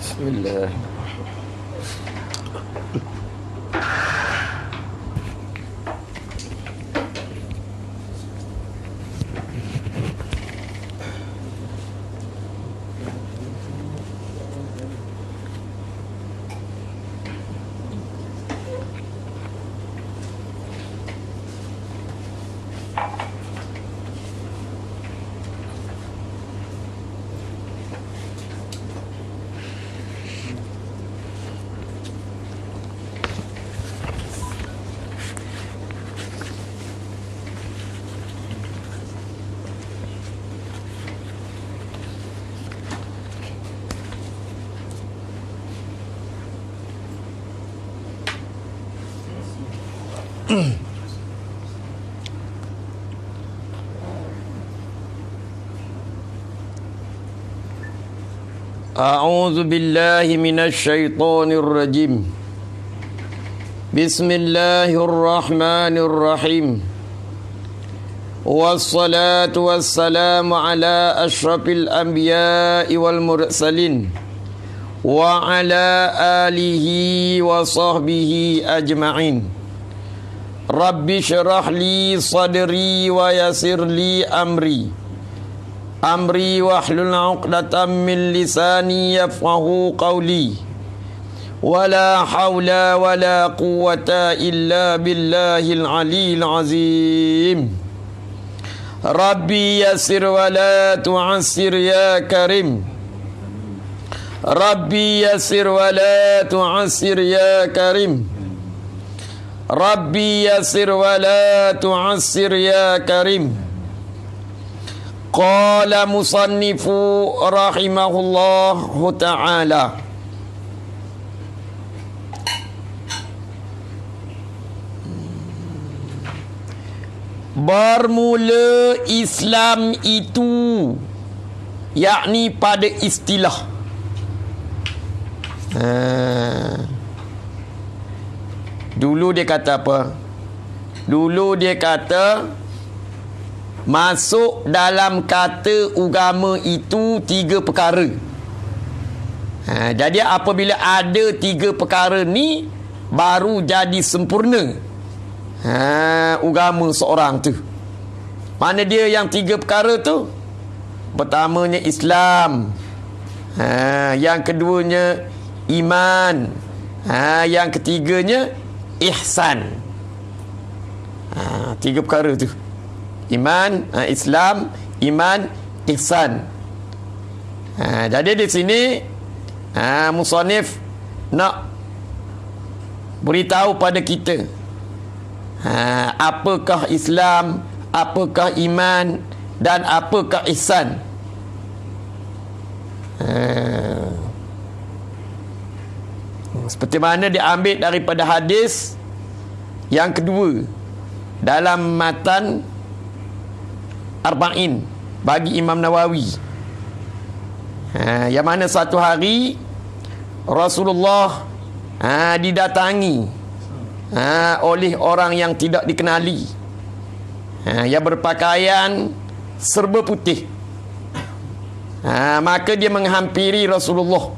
Bismillah. A'udzu billahi minasy syaithanir rajim. Bismillahirrahmanirrahim. Wassalatu wassalamu ala asyrafil anbiya'i wal mursalin wa ala alihi wa sahbihi ajma'in. Rabbi syrah li sadri wa yassir li amri wahlul 'uqdatam min lisani yafqahu qawli. Wala haula wala quwwata illa billahil aliyil azim. Rabbi yassir wa la tu'assir ya karim. Rabbi yassir wa la tu'assir ya karim. Rabbi yassir wa la tu'assir ya karim. Qala musannifu rahimahullahu ta'ala. Bermula Islam itu, yakni pada istilah. Dulu dia kata apa? Dulu dia kata masuk dalam kata agama itu 3 perkara. Jadi apabila ada 3 perkara ni, baru jadi sempurna agama seorang tu. Mana dia yang 3 perkara tu? Pertamanya Islam, yang keduanya iman, yang ketiganya ihsan. 3 perkara tu. Iman, Islam, iman, ihsan. Jadi di sini musannif nak beritahu pada kita apakah Islam, apakah iman, dan apakah ihsan. Seperti mana diambil daripada hadis yang kedua dalam matan Arba'in bagi Imam Nawawi, yang mana satu hari Rasulullah didatangi oleh orang yang tidak dikenali, yang berpakaian serba putih. Maka dia menghampiri Rasulullah.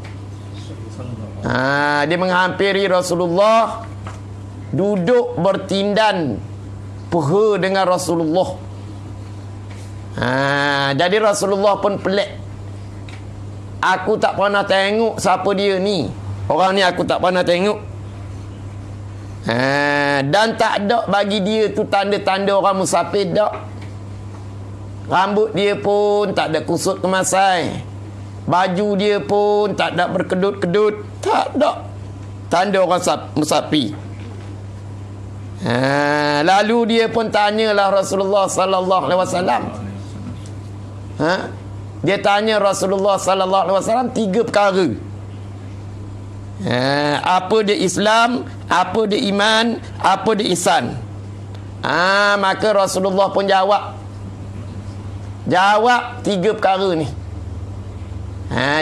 Dia menghampiri Rasulullah, duduk bertindan peha dengan Rasulullah. Jadi Rasulullah pun pelik. Aku tak pernah tengok siapa dia ni. Orang ni aku tak pernah tengok. Dan tak ada bagi dia tu tanda-tanda orang musafir dak. Rambut dia pun tak ada kusut kemasai. Baju dia pun tak ada berkedut-kedut. Tak ada tanda orang musafir. Lalu dia pun tanyalah Rasulullah sallallahu alaihi wasallam. Dia tanya Rasulullah sallallahu alaihi wasallam 3 perkara. Apa dia Islam, apa dia iman, apa dia ihsan. Maka Rasulullah pun jawab 3 perkara ni.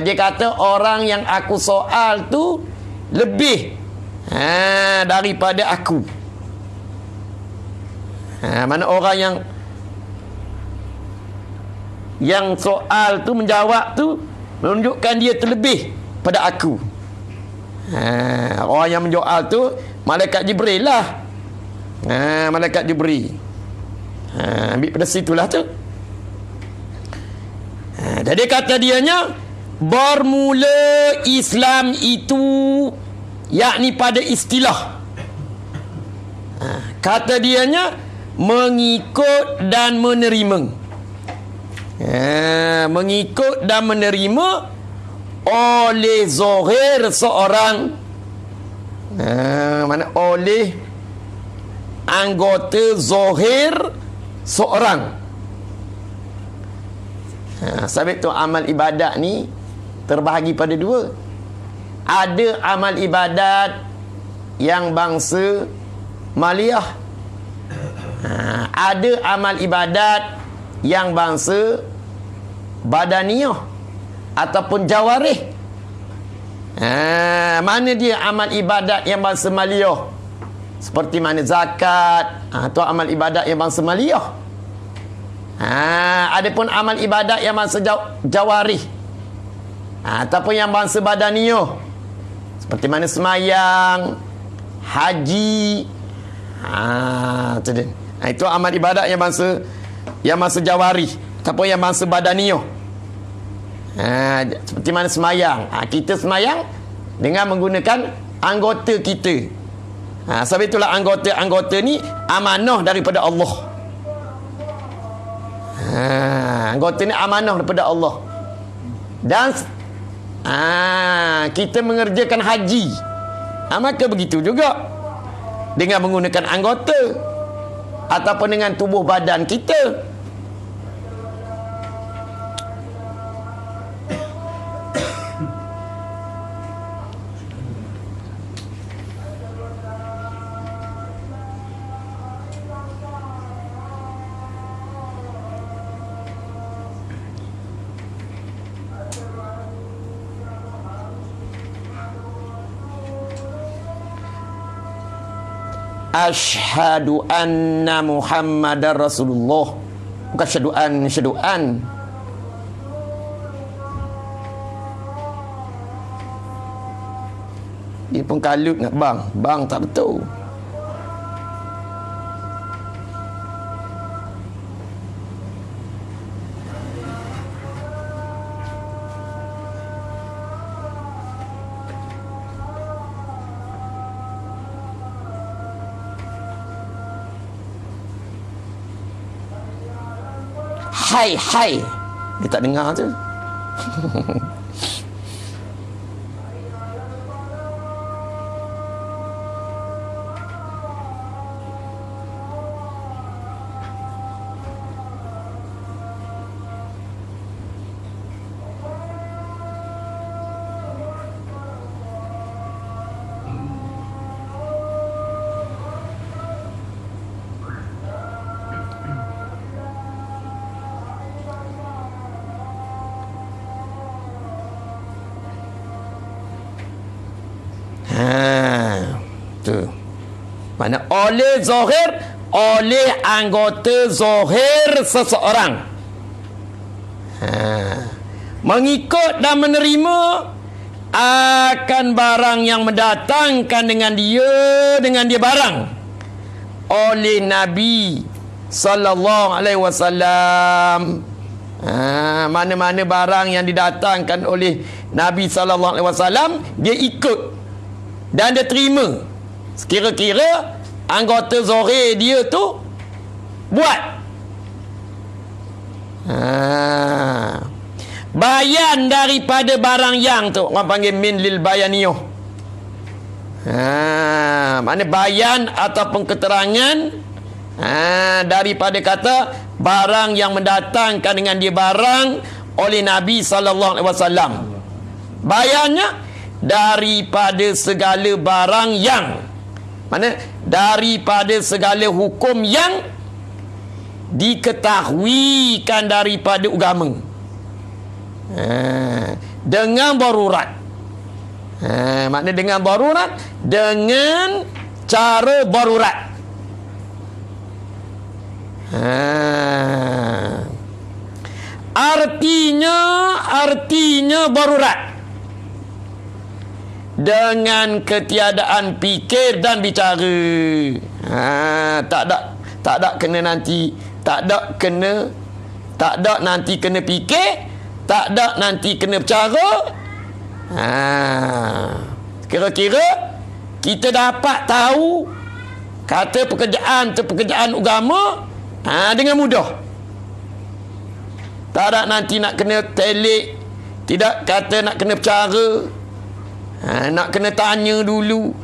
Dia kata orang yang aku soal tu lebih daripada aku. Mana orang yang soal tu menjawab tu menunjukkan dia terlebih pada aku. Orang yang menjual tu malaikat Jibril lah. Malaikat Jibril. Ambil pada situlah tu. Jadi kata dianya, bermula Islam itu yakni pada istilah. Kata dianya mengikut dan menerima. Mengikut dan menerima oleh zahir seorang, mana oleh anggota zahir seorang. Sebab tu amal ibadat ni terbahagi pada dua. Ada amal ibadat yang bangsa maliyah. Ada amal ibadat yang bangsa badaniyah ataupun jawarih. Mana dia amal ibadat yang bangsa maliyah? Seperti mana zakat, atau amal ibadat yang bangsa maliyah. Adapun amal ibadat yang bangsa jawarih, ataupun yang bangsa badaniyah, seperti mana semayang, haji, tu dia. Itu amal ibadat yang bangsa jawarih ataupun yang bangsa badaniyah. Seperti mana semayang, kita semayang dengan menggunakan anggota kita. Sebab itulah anggota ni amanah daripada Allah. Anggota ni amanah daripada Allah. Dan kita mengerjakan haji, maka begitu juga dengan menggunakan anggota ataupun dengan tubuh badan kita. Asyhadu anna Muhammadar Rasulullah. Bukan syadu'an. Dia pun kalut nak bang tak betul. Hai dia tak dengar tu. Mana oleh zahir, oleh anggota zahir seseorang. Mengikut dan menerima akan barang yang mendatangkan dengan dia barang oleh Nabi sallallahu alaihi wasallam. Mana-mana barang yang didatangkan oleh Nabi sallallahu alaihi wasallam, dia ikut dan dia terima. Sekira-kira anggota zahir dia tu buat. Bayan daripada barang yang tu, orang panggil min lil bayaniyah. Mana bayan ataupun keterangan daripada kata barang yang mendatangkan dengan dia barang oleh Nabi sallallahu alaihi wasallam. Bayannya daripada segala barang yang, mana daripada segala hukum yang diketahuikan daripada agama dengan darurat. Makna dengan darurat, dengan cara darurat. Artinya darurat. dengan ketiadaan fikir dan bicara. Tak ada kena nanti, tak ada nanti kena fikir, tak ada nanti kena bercara. Kira-kira kita dapat tahu kata pekerjaan tu pekerjaan agama dengan mudah. Tak ada nanti nak kena telik, tidak kata nak kena bercara, nak kena tanya dulu,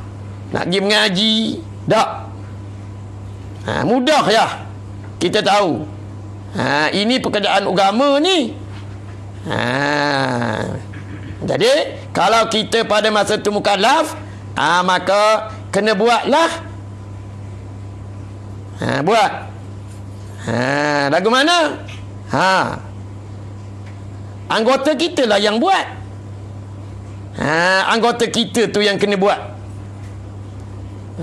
nak pergi mengaji. Tak. Mudah ya kita tahu. Ini pekerjaan agama ni. Jadi kalau kita pada masa tu mukallaf, maka kena buatlah. Buat. Lagu mana? Anggota kita lah yang buat. Anggota kita tu yang kena buat.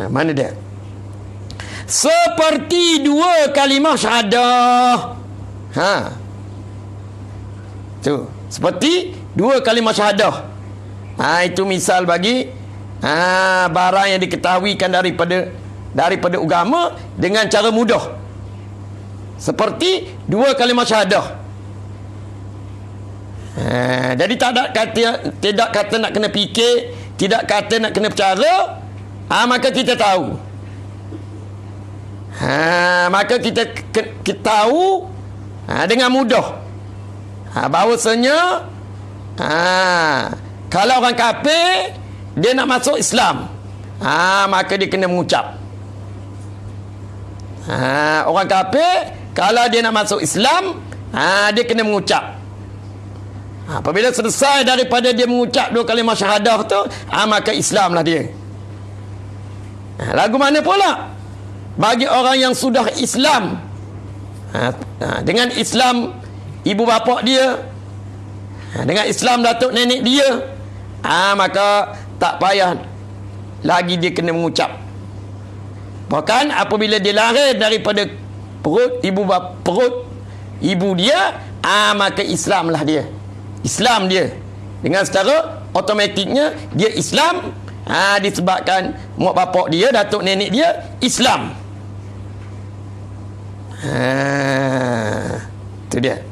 Mana dia? Seperti 2 kalimah syahadah. Tu, seperti 2 kalimah syahadah. Itu misal bagi barang yang diketahuikan daripada agama dengan cara mudah. Seperti 2 kalimah syahadah. Jadi tidak kata nak kena fikir, tidak kata nak kena bercara, maka kita tahu. Maka kita tahu dengan mudah bahawasanya kalau orang kafir dia nak masuk Islam, maka dia kena mengucap. Orang kafir kalau dia nak masuk Islam, dia kena mengucap. Apabila selesai daripada dia mengucap 2 kalimah syahadah tu, maka Islam lah dia. Lagu mana pula bagi orang yang sudah Islam, dengan Islam ibu bapa dia, dengan Islam datuk nenek dia, maka tak payah lagi dia kena mengucap. Bahkan apabila dia lahir daripada perut ibu dia, maka Islam lah dia. Islam dia. Dengan secara automatiknya dia Islam, disebabkan mak bapak dia, datuk nenek dia Islam. Itu dia.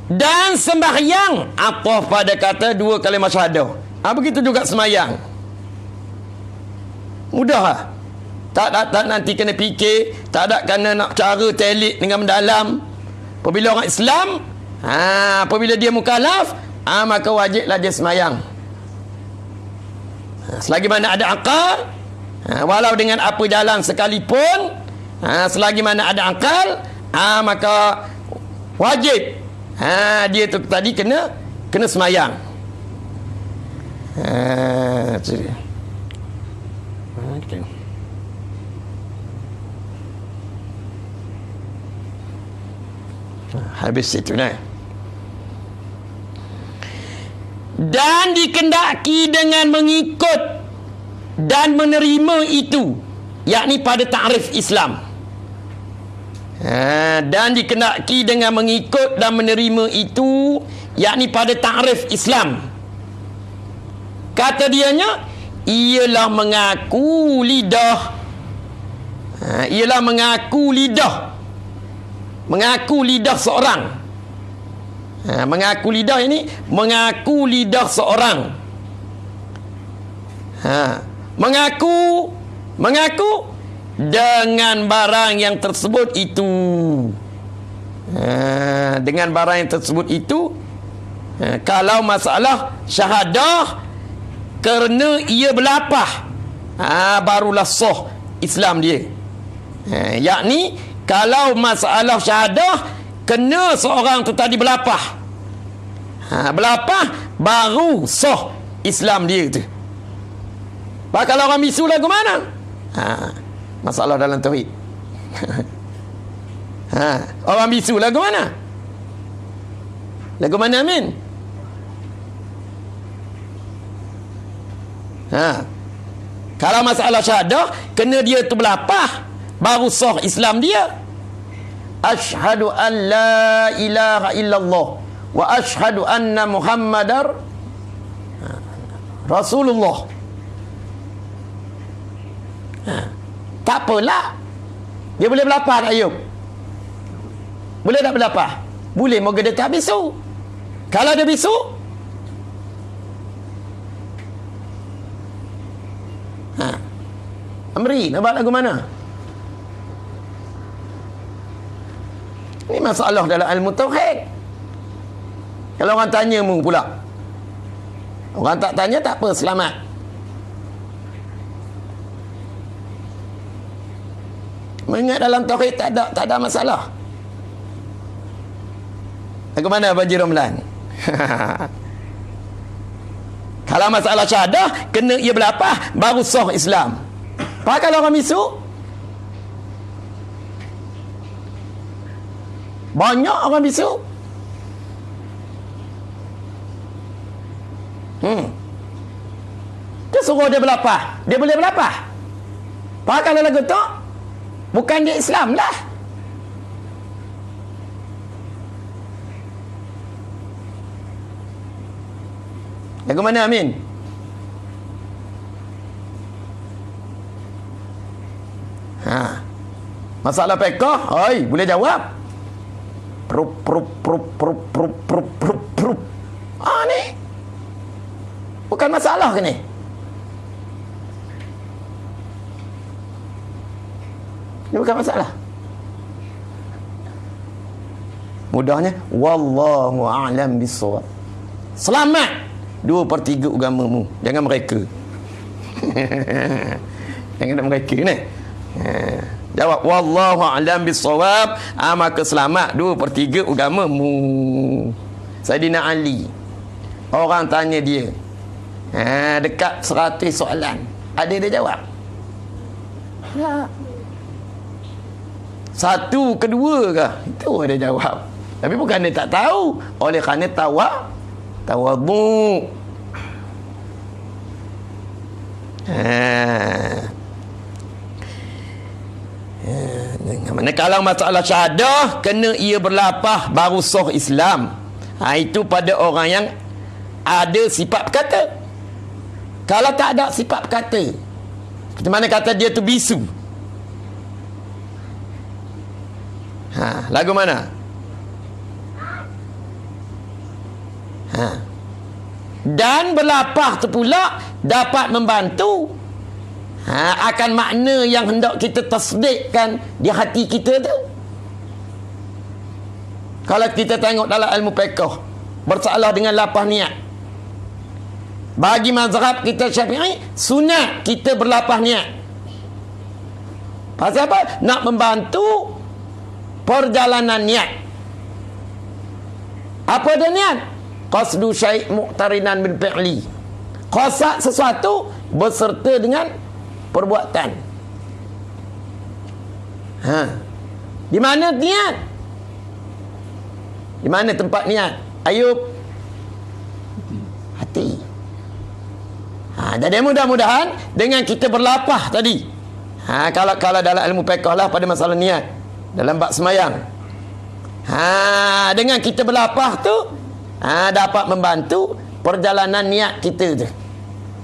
Dan sembahyang apa pada kata 2 kalimah syahadah. Begitu juga semayang. Mudah lah. Tak nanti kena fikir, tak ada kena nak cara telik dengan mendalam. Apabila orang Islam, apabila dia mukallaf, maka wajiblah dia semayang. Selagi mana ada akal, walau dengan apa jalan sekalipun, selagi mana ada akal, maka wajib dia tu tadi kena semayang. Okay. Habis itu nah. Dan dikendaki dengan mengikut dan menerima itu, yakni pada ta'rif Islam. Dan dikendaki dengan mengikut dan menerima itu, yakni pada ta'rif Islam. Kata dianya ialah mengaku lidah. Ialah mengaku lidah seorang. Mengaku lidah ini mengaku lidah seorang. Mengaku dengan barang yang tersebut itu. Dengan barang yang tersebut itu, kalau masalah syahadah kerana ia berlapah, barulah sah Islam dia. Yakni kalau masalah syahadah kena seorang tu tadi berlapah, baru sah Islam dia tu. Kalau orang bisu lagu mana? Masalah dalam tauhid. Orang bisu lagu mana? Lagu mana Amin? Kalau masalah syahadah kena dia tu berlapah, baru sah Islam dia. Asyhadu an la ilaha illallah wa asyhadu anna Muhammadar Rasulullah. Tak apalah. Dia boleh berlapar tak Ayub? Boleh tak berlapar? Boleh, moga dia tak bisu. Kalau dia bisu, Amri, nak buat lagu mana? Ini masalah dalam ilmu tauhid. Kalau orang tanya mu pula, orang tak tanya tak apa, selamat. Mengingat dalam tauhid tak ada masalah. Lagu mana Haji Romlan? Kalau masalah syahadah, kena ia berlapah baru sah Islam. Apa kalau orang bisu? Banyak orang bisu. Dia suruh dia berlapah. Dia boleh berlapah. Apa kalau lagu tu? Bukan dia Islam lah. Lagu mana Amin? Masalah fiqh, oi, boleh jawab. Prup. Ni. Bukan masalah ke ni? Ini bukan masalah. Mudahnya, wallahu a'lam bissawab. Selamat 2/3 agamamu. Jangan mereka. Jangan mereka ni. Jawab wallahu a'lam bissawab, maka selamat 2/3 agamamu. Saidina Ali, orang tanya dia, dekat 100 soalan, ada dia jawab? Satu, kedua ke? Itu dia jawab. Tapi bukan dia tak tahu, oleh kerana tawadhu. Mana kalau masalah syahadah, kena ia berlapah baru sah Islam. Itu pada orang yang ada sifat berkata. Kalau tak ada sifat berkata, seperti mana kata dia tu bisu. Lagu mana? Dan berlapah tu pula dapat membantu akan makna yang hendak kita tasdikkan di hati kita tu. Kalau kita tengok dalam ilmu fiqh, bersalah dengan lapah niat. Bagi mazhab kita Syafi'i, sunat kita berlapah niat. Pasal apa? Nak membantu perjalanan niat. Apa dia niat? Qasdu syai' muqtarinan bil fi'li. Qasad sesuatu berserta dengan perbuatan. Di mana niat? Di mana tempat niat? Ayub? Hati. Jadi mudah-mudahan dengan kita berlapah tadi. Kalau dalam ilmu fiqh lah pada masalah niat dalam bab semayang. Dengan kita berlapah tu dapat membantu perjalanan niat kita tu.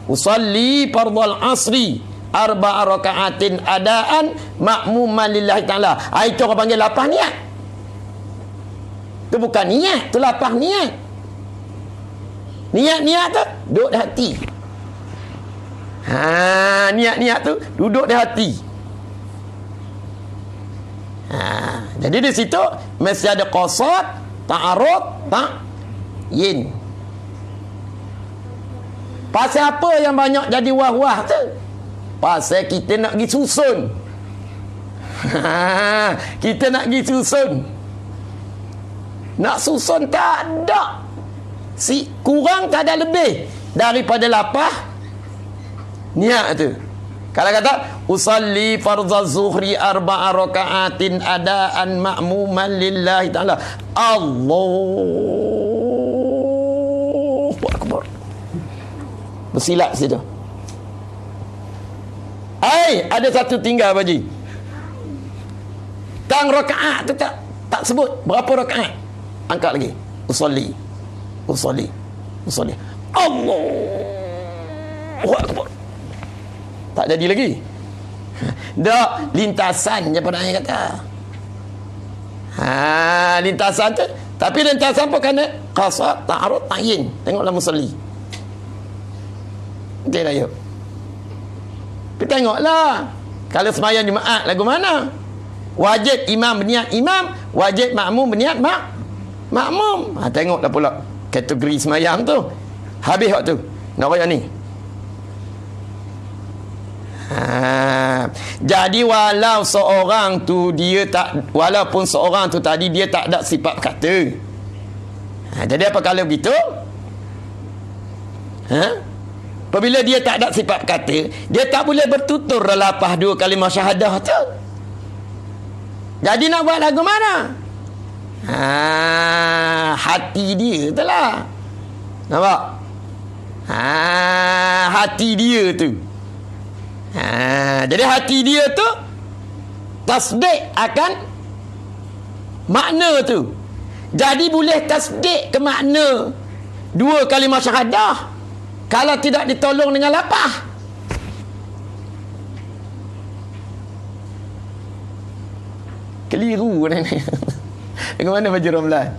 Usalli fardhal asri 4 rakaatin adaan ma'muman lillahi ta'ala. Itu orang panggil lapah niat. Itu bukan niat, itu lapah niat. Niat-niat tu duduk di hati. Niat-niat tu duduk di hati. Jadi di situ mesti ada qasad, ta'arud, ta'yin. Pasal apa yang banyak jadi wah-wah tu? Pasal kita nak pergi susun. Kita nak pergi susun. Nak susun tak ada. Kurang tak ada lebih daripada lapah niat tu. Kalau kata usalli fardhaz zuhri 4 rakaatin adaan ma'muman lillahi ta'ala. Allahu akbar. Bersilap situ. Ada satu tinggal Pak Haji. Tang rakaat tu tak sebut berapa rakaat. Angkat lagi. Usalli. usolli. Allahu Akbar. Tak jadi lagi. Dah lintasan je pada ayat kata. Lintasan tu. Tapi lintasan pun kena qasar, ta'arud, ta'yin. Tengoklah musalli. Okey dah yuk. Kita tengoklah. Kalau sembahyang Jumaat lagu mana? Wajib imam berniat imam, wajib makmum berniat makmum. Tengoklah pula kategori sembahyang tu. Habis waktu. Nak royak ni. Jadi walaupun seorang tu tadi dia tak ada sifat kata. Jadi apa kalau begitu? Apabila dia tak ada sifat kata, dia tak boleh bertutur lepas 2 kalimah syahadah tu. Jadi nak buat lagu mana? Hati dia tu lah. Nampak? Hati dia tu. Jadi hati dia tu tasdik akan makna tu. Jadi boleh tasdik ke makna 2 kalimah syahadah kalau tidak ditolong dengan lapah. Keliru ni. Bagaimana baju Ramlan?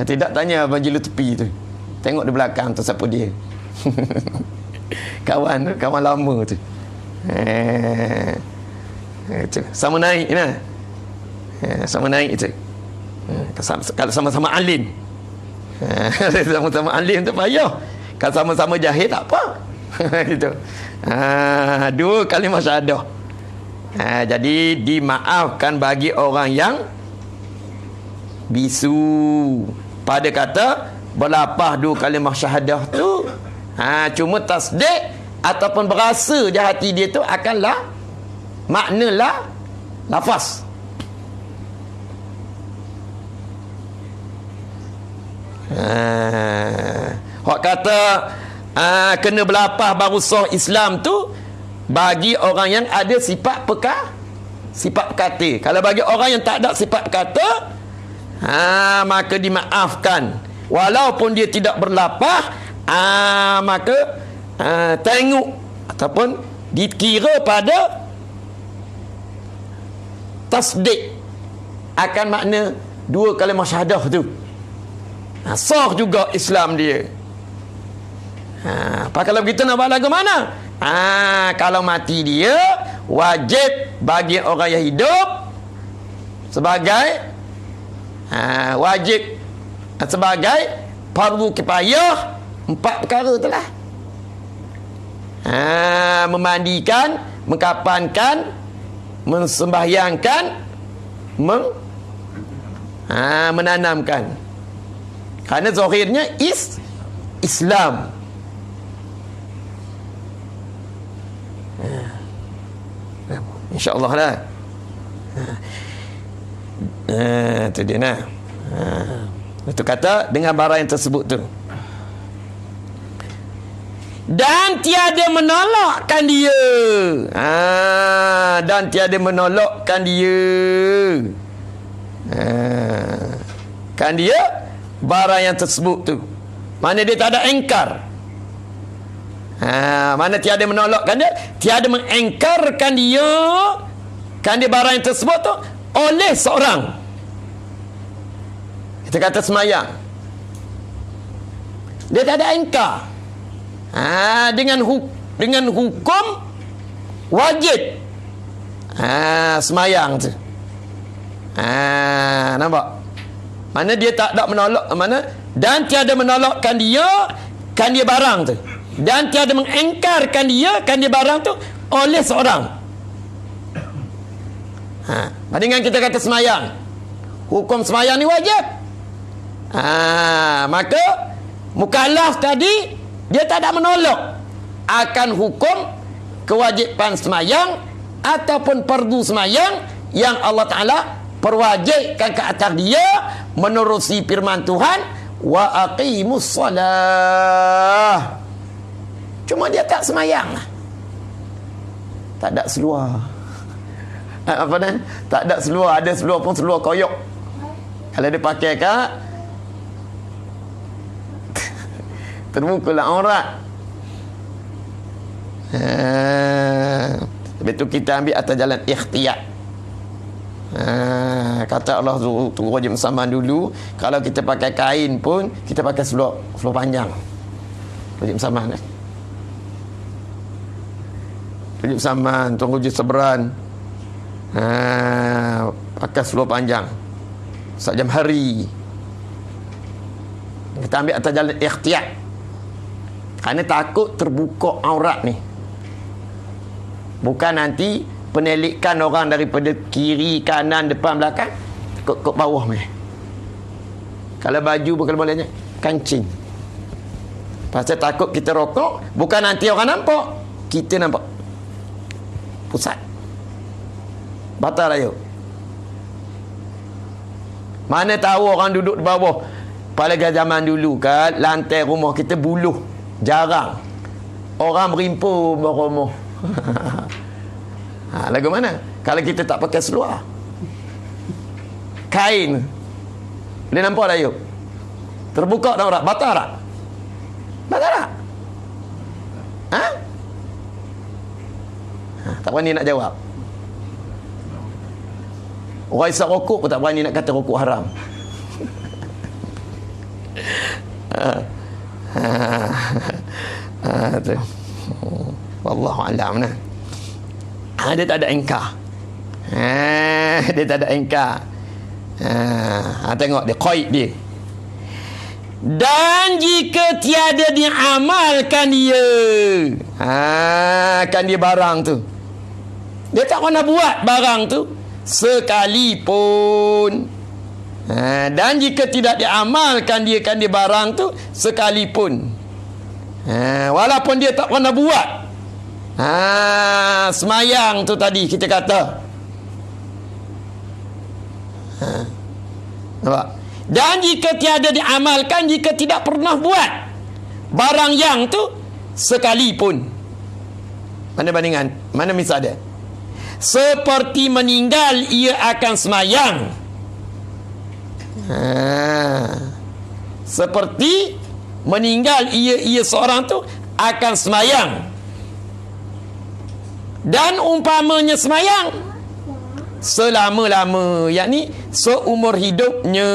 Tidak tanya baju lu tepi tu. Tengok di belakang tu siapa dia. Kawan lama tu. Sama naik nah. Sama naik tu. Kalau sama-sama alim. Sama-sama alim tu payah. Kalau sama-sama jahil tak apa. Gitu. 2 kalimah syahadah. Jadi dimaafkan bagi orang yang bisu pada kata berlapah 2 kalimah syahadah tu. Cuma tasdik ataupun berasa je hati dia tu akanlah maknalah lafaz. Hak kata kena berlapah baru sah Islam tu bagi orang yang ada sifat sifat kata. Kalau bagi orang yang tak ada sifat kata, maka dimaafkan walaupun dia tidak berlapah. Maka tengok ataupun dikira pada tasdik akan makna 2 kalimah syahadah tu. Sah juga Islam dia. Kalau begitu nak buat lagu mana? Kalau mati dia wajib bagi orang yang hidup sebagai wajib sebagai fardu kifayah 4 perkara tu lah. Memandikan, mengkapankan, mensembahyangkan, menanamkan. Kerana zahirnya Islam. InsyaAllah lah. Itu dia nah. Itu kata dengan barang yang tersebut tu. Dan tiada menolakkan dia. Dan tiada menolakkan dia. Kan dia barang yang tersebut tu. Mana dia tak ada engkar. Mana tiada menolakkan dia, tiada mengengkarkan dia, kan dia barang yang tersebut tu oleh seorang. Kita kata semayang, dia tak ada engkar. Dengan hukum wajib semayang tu. Nampak? Mana dia tak ada menolak, mana dan tiada menolakkan dia, kan dia barang tu, dan tiada mengengkarkan dia, kan dia barang tu oleh seorang. Dengan kita kata semayang, hukum semayang ni wajib. Maka mukallaf tadi dia tak ada menolak akan hukum kewajipan semayang ataupun fardu semayang yang Allah Ta'ala perwajibkan ke atas dia menerusi firman Tuhan, wa aqimus salah. Cuma dia tak semayang, tak ada seluar. Apa dan? Tak ada seluar. Ada seluar pun seluar koyok. Kalau dia pakai kat Terbukalah aurat. Lepas tu kita ambil atas jalan ikhtiyar. Kata Allah tu wajib saman dulu. Kalau kita pakai kain pun kita pakai seluar panjang. Wajib saman. Wajib saman, tunggu je seberan. Pakai seluar panjang. Sejam hari. Kita ambil atas jalan ikhtiyar. Kerana takut terbuka aurat ni. Bukan nanti penelikan orang daripada kiri, kanan, depan, belakang ke bawah ni. Kalau baju bukan bolehnya kancing. Pasal takut kita rokok, bukan nanti orang nampak, kita nampak. Pusat. Batal lah yuk. Mana tahu orang duduk di bawah. Pada zaman dulu kan, lantai rumah kita buluh. Jarang. Orang berimpun bawah rumah. Lagu mana? Kalau kita tak pakai seluar. Kain. Boleh nampak tak yuk? Terbuka tak aurat? Batal tak? Batal tak? Tak berani nak jawab. Orang isap rokok pun tak berani nak kata rokok haram. Wallahu a'lam. Dia tak ada engkar. Dia tak ada engkar. Tengok dia qaid dia. Dan jika tiada diamalkan dia, kan dia barang tu, dia tak pernah buat barang tu sekalipun. Dan jika tidak diamalkan dia kan dia barang tu sekalipun, walaupun dia tak pernah buat. Semayang tu tadi kita kata, nampak? Dan jika tiada diamalkan, jika tidak pernah buat barang yang tu sekalipun. Mana bandingan? Mana misal dia? Seperti meninggal ia akan semayang. Seperti meninggal ia seorang tu akan semayang. Dan umpamanya semayang selama-lama, yakni seumur hidupnya.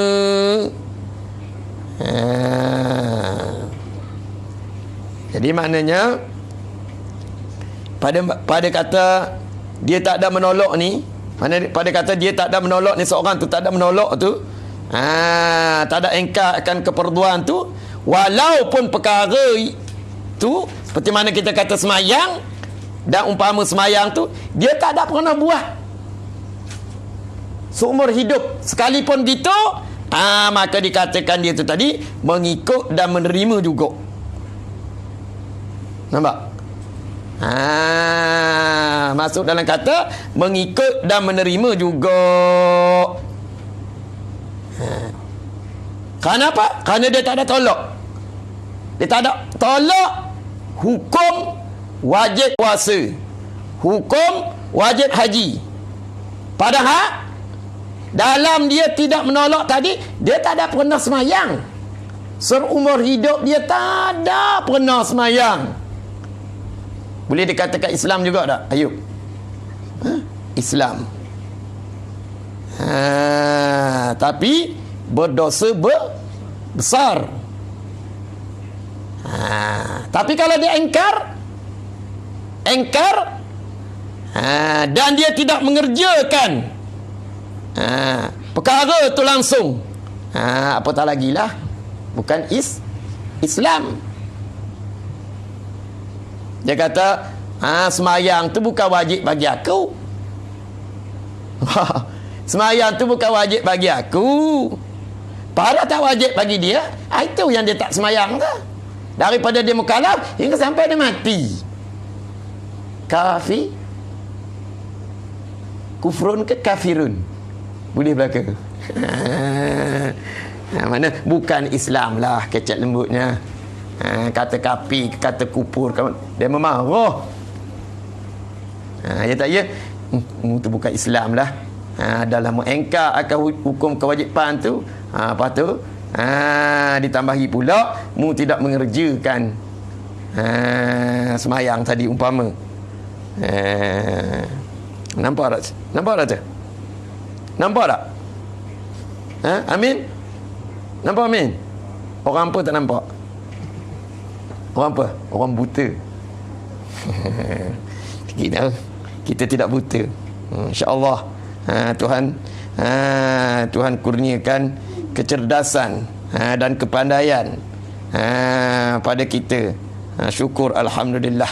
Jadi maknanya pada kata dia tak ada menolak ni, pada kata dia tak ada menolak ni, seorang tu tak ada menolak tu, tak ada engkar akan keperluan tu, walaupun perkara tu seperti mana kita kata semayang, dan umpama semayang tu dia tak ada pernah buat seumur hidup, sekalipun gitu, maka dikatakan dia tu tadi mengikut dan menerima juga. Nampak? Masuk dalam kata mengikut dan menerima juga. Kerana apa? Kerana dia tak ada tolak. Dia tak ada tolak hukum wajib puasa, hukum wajib haji. Padahal dalam dia tidak menolak tadi, dia tak ada pernah semayang. Seumur hidup dia tak ada pernah semayang. Boleh dikatakan Islam juga tak, Ayub? Islam. Tapi berdosa besar. Tapi kalau dia engkar, dan dia tidak mengerjakan perkara tu langsung, apatah lagi lah, bukan Islam. Dia kata semayang tu bukan wajib bagi aku. Semayang tu bukan wajib bagi aku, pada tak wajib bagi dia. Itu yang dia tak semayang tu. Daripada dia mukallaf hingga sampai dia mati. Kufrun ke kafirun, boleh belaka. Mana bukan Islam lah, kecek lembutnya. Kata kafir, kata kufur, dia memarah. Dia tak ya, itu bukan Islam lah. Dalam mengengkar akan hukum kewajipan tu, lepas tu Ditambahi pula mu tidak mengerjakan semayang tadi umpama. Nampak tak? Nampak tak tu? Nampak tak? Amin? Nampak Amin? Orang apa tak nampak? Orang apa? Orang buta. Kita tidak buta. InsyaAllah Tuhan kurniakan kecerdasan dan kepandaian pada kita. Syukur alhamdulillah.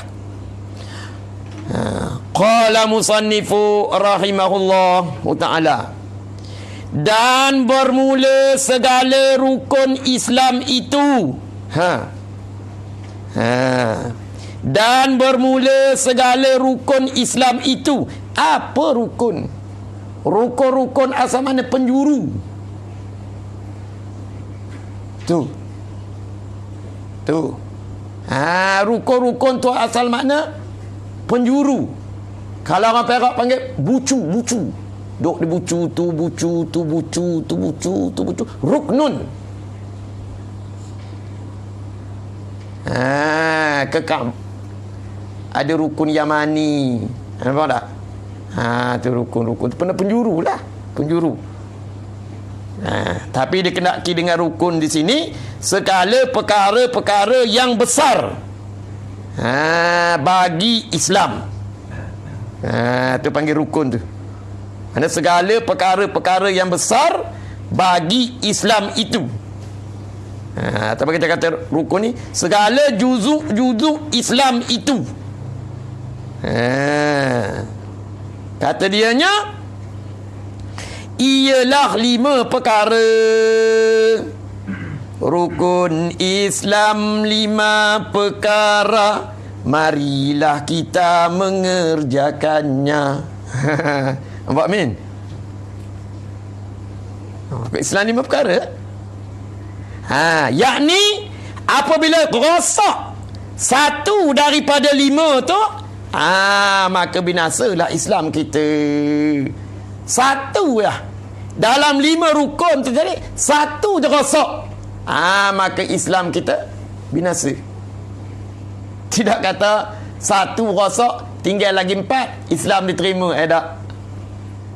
Qala musannifu rahimahullah ta'ala, dan bermula segala rukun Islam itu dan bermula segala rukun Islam itu. Apa rukun? Rukun-rukun asal mana? Penjuru. Tu rukun-rukun tu asal makna penjuru. Kalau orang Perak panggil bucu. Duk di bucu, tu bucu, tu bucu, tu bucu, tu bucu. Ruknun. Kekal. Ada rukun Yamani. Nampak tak? Tu rukun-rukun. Penjuru lah. Penjuru. Tapi dikenaki dengan rukun di sini segala perkara-perkara yang besar bagi Islam. Tu panggil rukun tu. Mana segala perkara-perkara yang besar bagi Islam itu. Tapi kita kata rukun ni segala juzuk Islam itu. Kata dianya ialah 5 perkara. Rukun Islam 5 perkara, marilah kita mengerjakannya. Nampak Amin? Rukun Islam 5 perkara. Yakni apabila rosak satu daripada 5 tu, maka binasalah Islam kita. Satu lah. Dalam 5 rukun tu jadi satu je rosak, maka Islam kita binasa. Tidak kata satu rosak tinggal lagi 4 Islam diterima. Tak.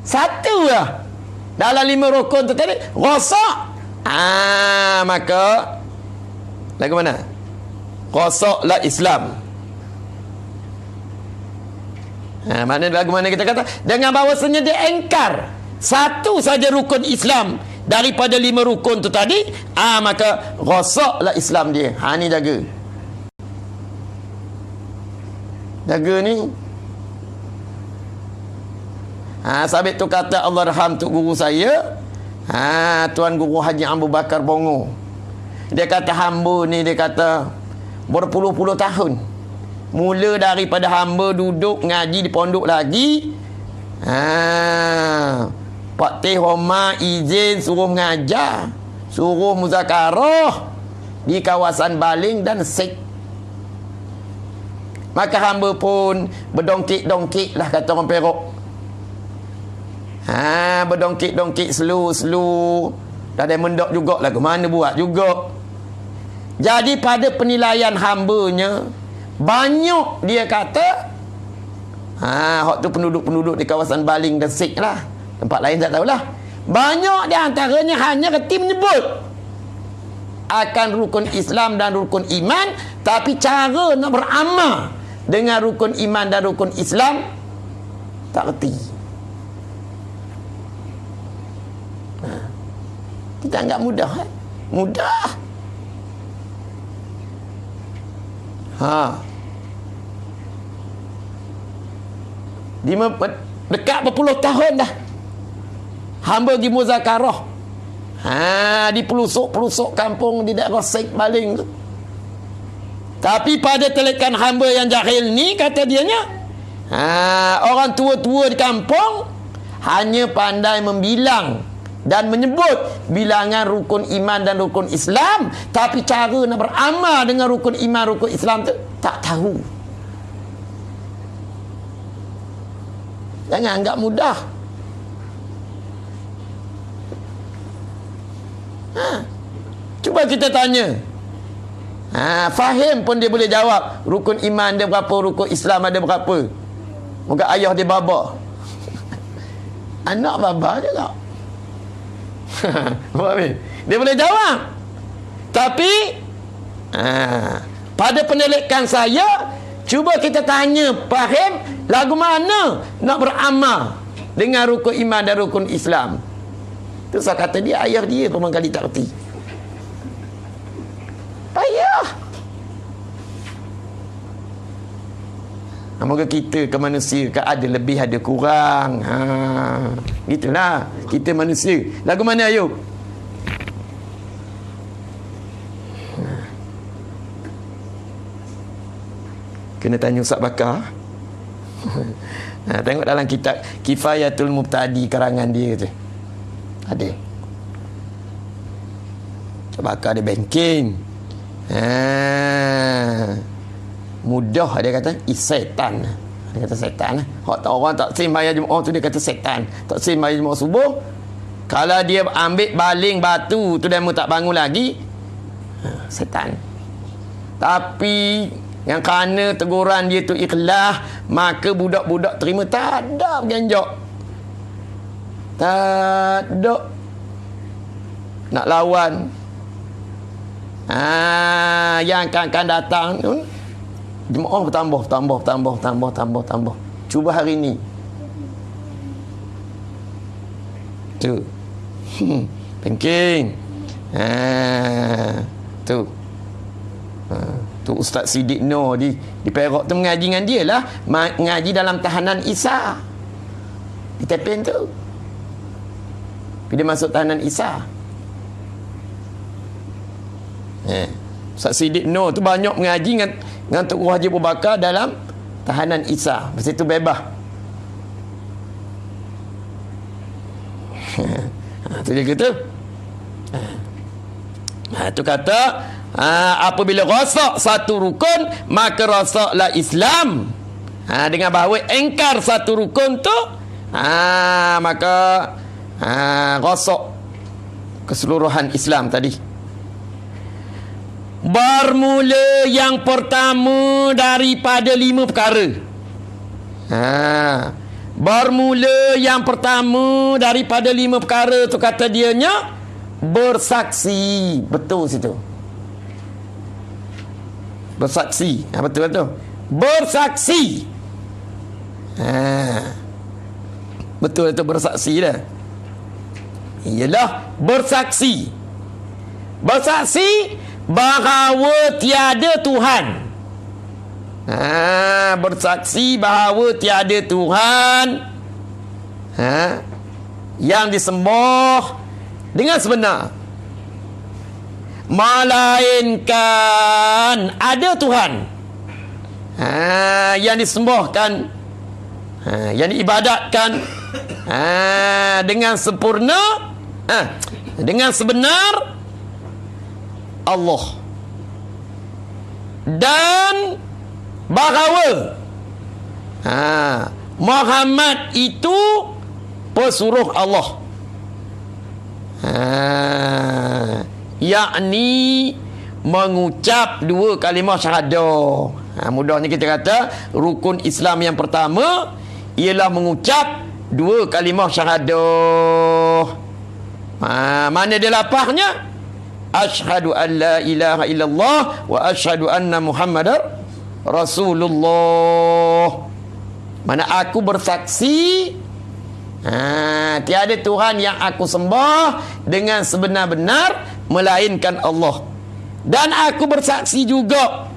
Satu lah. Dalam 5 rukun tu tadi rosak, maka lagu mana? Rosaklah Islam. Mana lagu mana kita kata dengan bahawasanya dia engkar satu saja rukun Islam daripada 5 rukun tu tadi, maka rosaklah Islam dia. Ni jaga. Jaga ni. Sabit tu kata Allahyarham tu guru saya, Tuan Guru Haji Abu Bakar Bongo. Dia kata hamba ni, dia kata berpuluh-puluh tahun. Mula daripada hamba duduk ngaji di pondok lagi, Pak Teh Homa izin suruh mengajar, suruh muzakarah di kawasan Baling dan Sek. Maka hamba pun berdongkik-dongkik lah, kata orang Perak. Berdongkik-dongkik slow. Dah ada mendok jugalah, ke mana buat juga. Jadi pada penilaian hambanya, banyak dia kata hak tu penduduk-penduduk di kawasan Baling dan Sek lah. Tempat lain tak tahulah. Banyak di antaranya hanya reti menyebut akan rukun Islam dan rukun iman, tapi cara nak beramal dengan rukun iman dan rukun Islam tak reti. Kita anggap mudah. Mudah. Dekat berpuluh tahun dah hamba pergi muzakarah di pelusuk-pelusuk kampung di daerah Sek Baling tu. Tapi pada telekan hamba yang jahil ni, kata dianya, orang tua-tua di kampung hanya pandai membilang dan menyebut bilangan rukun iman dan rukun Islam, tapi cara nak beramal dengan rukun iman, rukun Islam tu tak tahu. Jangan anggap mudah. Cuba kita tanya. Fahim pun dia boleh jawab. Rukun iman dia berapa, rukun Islam ada berapa. Moga ayah dia baba. Anak baba juga. Dia boleh jawab. Tapi pada pendidikan saya, cuba kita tanya, fahim lagu mana nak beramal dengan rukun iman dan rukun Islam. Tu saya kata dia, ayah dia pun kali tak reti. Payah. Moga kita ke manusia ke ada lebih ada kurang. Gitulah kita manusia. Lagu mana Ayub? Kena tanya Ustaz Bakar. Tengok dalam kitab Kifayatul Mubtadi karangan dia tu. Ada. Ustaz Bakar ada banking. Mudah dia kata setan. Dia kata setan. Hak tak orang tak sembahyang Jumaat tu dia kata setan. Tak sembahyang Jumaat subuh. Kalau dia ambil baling batu tu dan tak bangun lagi, setan. Tapi yang kerana teguran dia tu ikhlas, maka budak-budak terima. Tak ada ganjak. Tak ada nak lawan. Yang akan datang Jemaah tambah. Cuba hari ni. Tu. Banking. Tu. Tu Ustaz Siddiq Nur di Perak tu mengaji dengan dia lah. Mengaji dalam tahanan Isa. Di Tepen tu. Dia masuk tahanan Isa. Ustaz Siddiq Nur tu banyak mengaji dengan Tok Haji Abu Bakar dalam tahanan Isa. Lepas itu bebas. Tu dia kata. Tu kata, apabila rosak satu rukun, maka rosaklah Islam. Dengan bahawa engkar satu rukun tu, maka rosak keseluruhan Islam tadi. Bermula yang pertama daripada 5 perkara. Bermula yang pertama daripada 5 perkara tu kata dianya bersaksi. Betul situ. Bersaksi. Betul. Bersaksi. Betul itu bersaksi dah. Ialah bersaksi. Bersaksi bahawa tiada Tuhan. Bersaksi bahawa tiada Tuhan yang disembah dengan sebenar, melainkan ada Tuhan yang disembahkan, yang diibadatkan dengan sempurna, dengan sebenar Allah, dan bahawa Muhammad itu pesuruh Allah, yakni mengucap 2 kalimah syahadah. Mudahnya kita kata rukun Islam yang pertama ialah mengucap 2 kalimah syahadah. Mana dia lapahnya? Asyhadu an la ilaha illallah wa asyhadu anna Muhammadar Rasulullah. Mana aku bersaksi tiada Tuhan yang aku sembah dengan sebenar-benar melainkan Allah. Dan aku bersaksi juga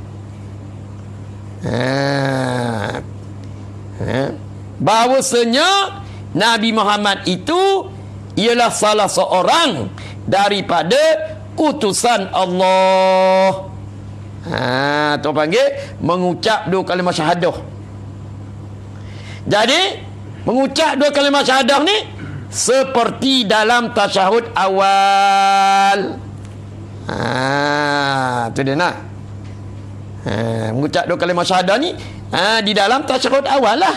bahawasanya Nabi Muhammad itu ialah salah seorang daripada utusan Allah. Tu panggil mengucap 2 kalimah syahadah. Jadi mengucap 2 kalimah syahadah ni seperti dalam tasyahud awal. Tu dia nak. Mengucap 2 kalimah syahadah ni di dalam tasyahud awal lah.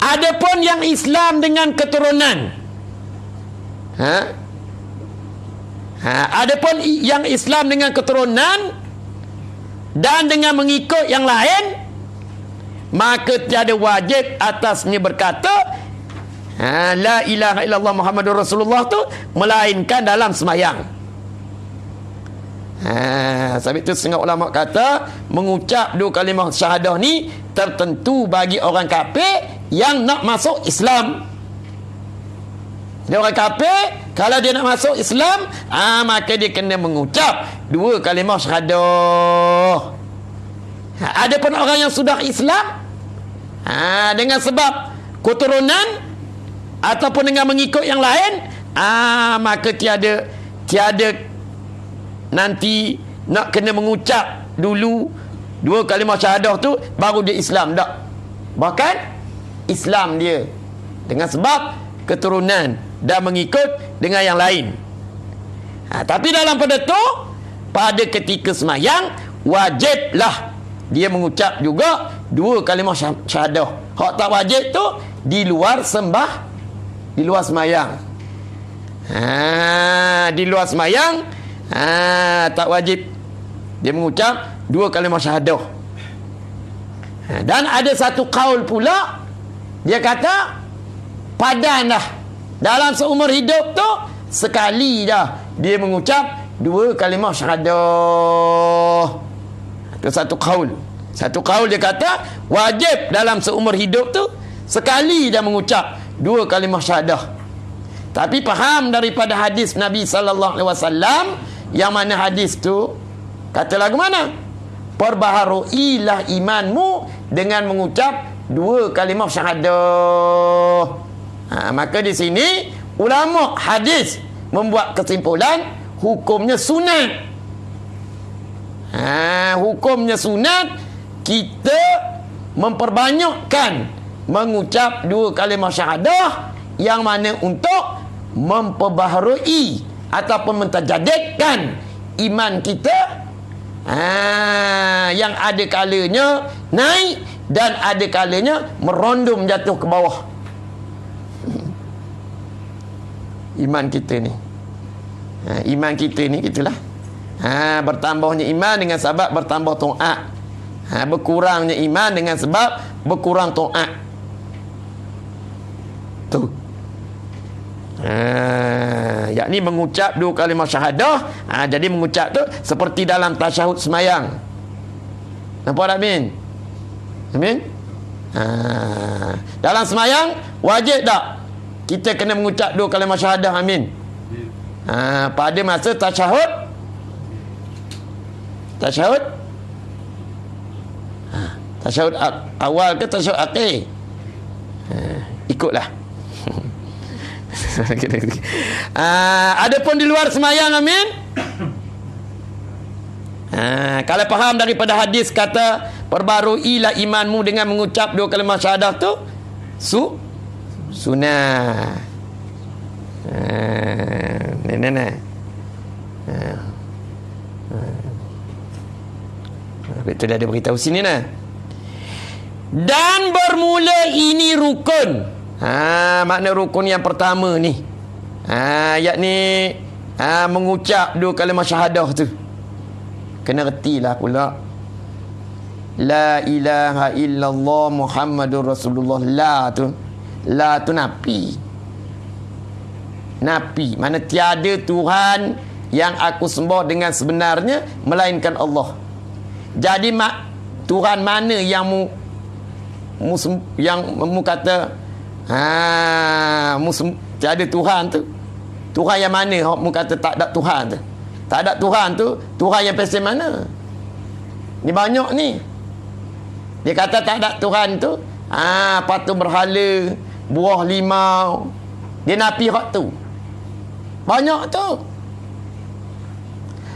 Adapun yang Islam dengan keturunan, Adapun yang Islam dengan keturunan dan dengan mengikut yang lain, maka tiada wajib atasnya berkata la ilaha illallah Muhammadur Rasulullah tu, melainkan dalam semayang. Sebab itu setengah ulama kata mengucap dua kalimah syahadah ni tertentu bagi orang kafir yang nak masuk Islam. Dia orang kafir, kalau dia nak masuk Islam, maka dia kena mengucap dua kalimah syahadah. Adapun orang yang sudah Islam, dengan sebab keturunan ataupun dengan mengikut yang lain, maka tiada nanti nak kena mengucap dulu dua kalimah syahadah tu baru dia Islam, tak. Bahkan Islam dia dengan sebab keturunan dan mengikut dengan yang lain. Tapi dalam pada tu, pada ketika semayang, wajiblah dia mengucap juga dua kalimah syahadah. Hak tak wajib tu di luar di luar semayang. Di luar semayang, tak wajib dia mengucap dua kalimah syahadah. Dan ada satu kaul pula, dia kata padan dah, dalam seumur hidup tu sekali dah dia mengucap dua kalimah syahadah. Itu satu kaul. Satu kaul dia kata wajib dalam seumur hidup tu sekali dah mengucap dua kalimah syahadah. Tapi faham daripada hadis Nabi sallallahu alaihi wasallam, yang mana hadis tu kata lagu mana? Perbaharuilah imanmu dengan mengucap dua kalimah syahadah. Maka di sini ulama hadis membuat kesimpulan hukumnya sunat. Hukumnya sunat kita memperbanyakkan mengucap dua kalimah syahadah, yang mana untuk memperbaharui ataupun mentajadidkan iman kita, yang ada kalanya naik dan ada kalanya merondom jatuh ke bawah. Iman kita ni, iman kita ni gitulah. Bertambahnya iman dengan sebab bertambah taat, berkurangnya iman dengan sebab berkurang taat. Tu yakni mengucap dua kalimah syahadah. Jadi mengucap tu seperti dalam tasyahud semayang. Nampak tak, Min? Amin? Dalam semayang wajib tak kita kena mengucap dua kalimah syahadah? Amin? Pada masa tasyahud tasyahud awal ke tasyahud akhir, ikutlah. Adapun di luar semayang, amin, kalau faham daripada hadis kata perbaruilah imanmu dengan mengucap dua kalimah syahadah tu sunnah. Betul, dah ada beritahu sini nah. Dan bermula ini rukun. Makna rukun yang pertama ni, yakni mengucap dua kalimah syahadah tu kena retilah pula. La ilaha illallah Muhammadur Rasulullah. La tu nafi. Mana tiada Tuhan yang aku sembah dengan sebenarnya melainkan Allah. Jadi Tuhan mana yang mu kata tiada Tuhan tu? Tuhan yang mana mu kata tak ada Tuhan tu? Tak ada Tuhan tu, Tuhan yang pasti mana? Ni banyak ni. Dia kata tak ada Tuhan tu, patung berhala, buah limau. Dia nafi hak tu. Banyak tu.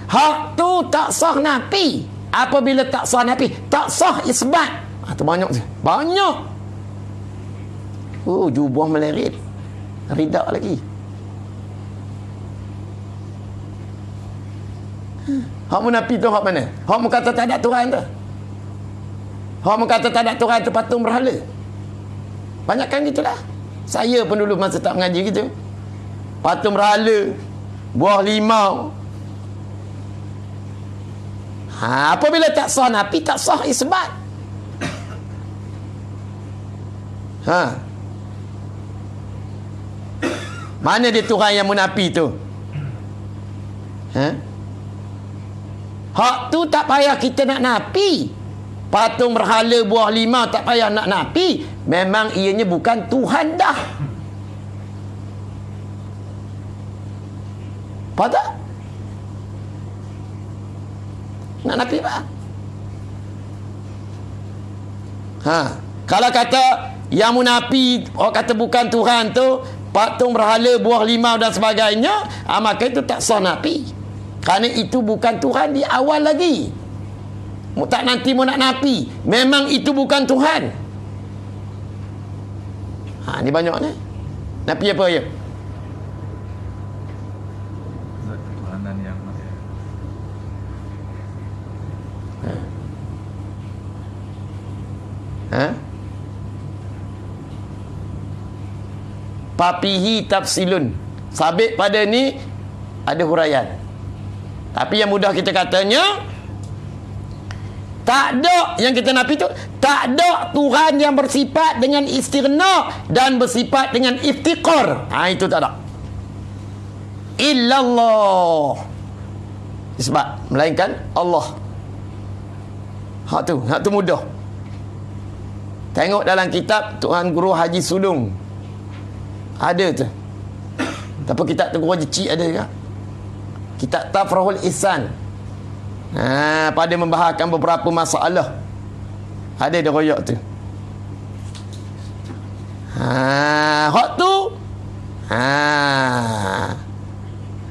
Hak tu tak sah nafi. Apabila tak sah nafi, tak sah isbat. Tu banyak tu. Banyak. Jubah melerit. Ridak lagi. Hak mu nafi tu hak mana? Hak mu kata tak ada Tuhan tu. Hak mu kata tak ada Tuhan tu patung berhala. Banyakkan gitulah. Saya pun dulu masa tak mengaji gitu. Patung berhala, buah limau, Apabila tak sah nafi, tak sah isbat. Mana dia Tuhan yang munafi tu? Hak tu tak payah kita nak nafi. Patung berhala buah lima tak payah nak nafi. Memang ianya bukan Tuhan dah. Faham tak? Nak nafi apa? Kalau kata yang munafi, orang kata bukan Tuhan tu, patung berhala buah limau dan sebagainya, maka itu tak sah nafi. Kerana itu bukan Tuhan di awal lagi. Tak nanti mau nak nafi. Memang itu bukan Tuhan. Ni banyak ni. Nafi apa ya? Ketuhanan yang Papihi tafsilun. Sabit pada ni ada huraian. Tapi yang mudah kita katanya, tak ada yang kita nafi tu, tak ada Tuhan yang bersifat dengan istighna dan bersifat dengan iftiqar. Itu tak ada. Illallah. Sebab melainkan Allah. Hak tu mudah. Tengok dalam kitab Tuan Guru Haji Sulung. Ada tu. Tapi kitab tu Guru Haji ada juga. Kitab Tafrahul Ihsan. Pada membahaskan beberapa masalah. Ada dia royak tu. Hak tu.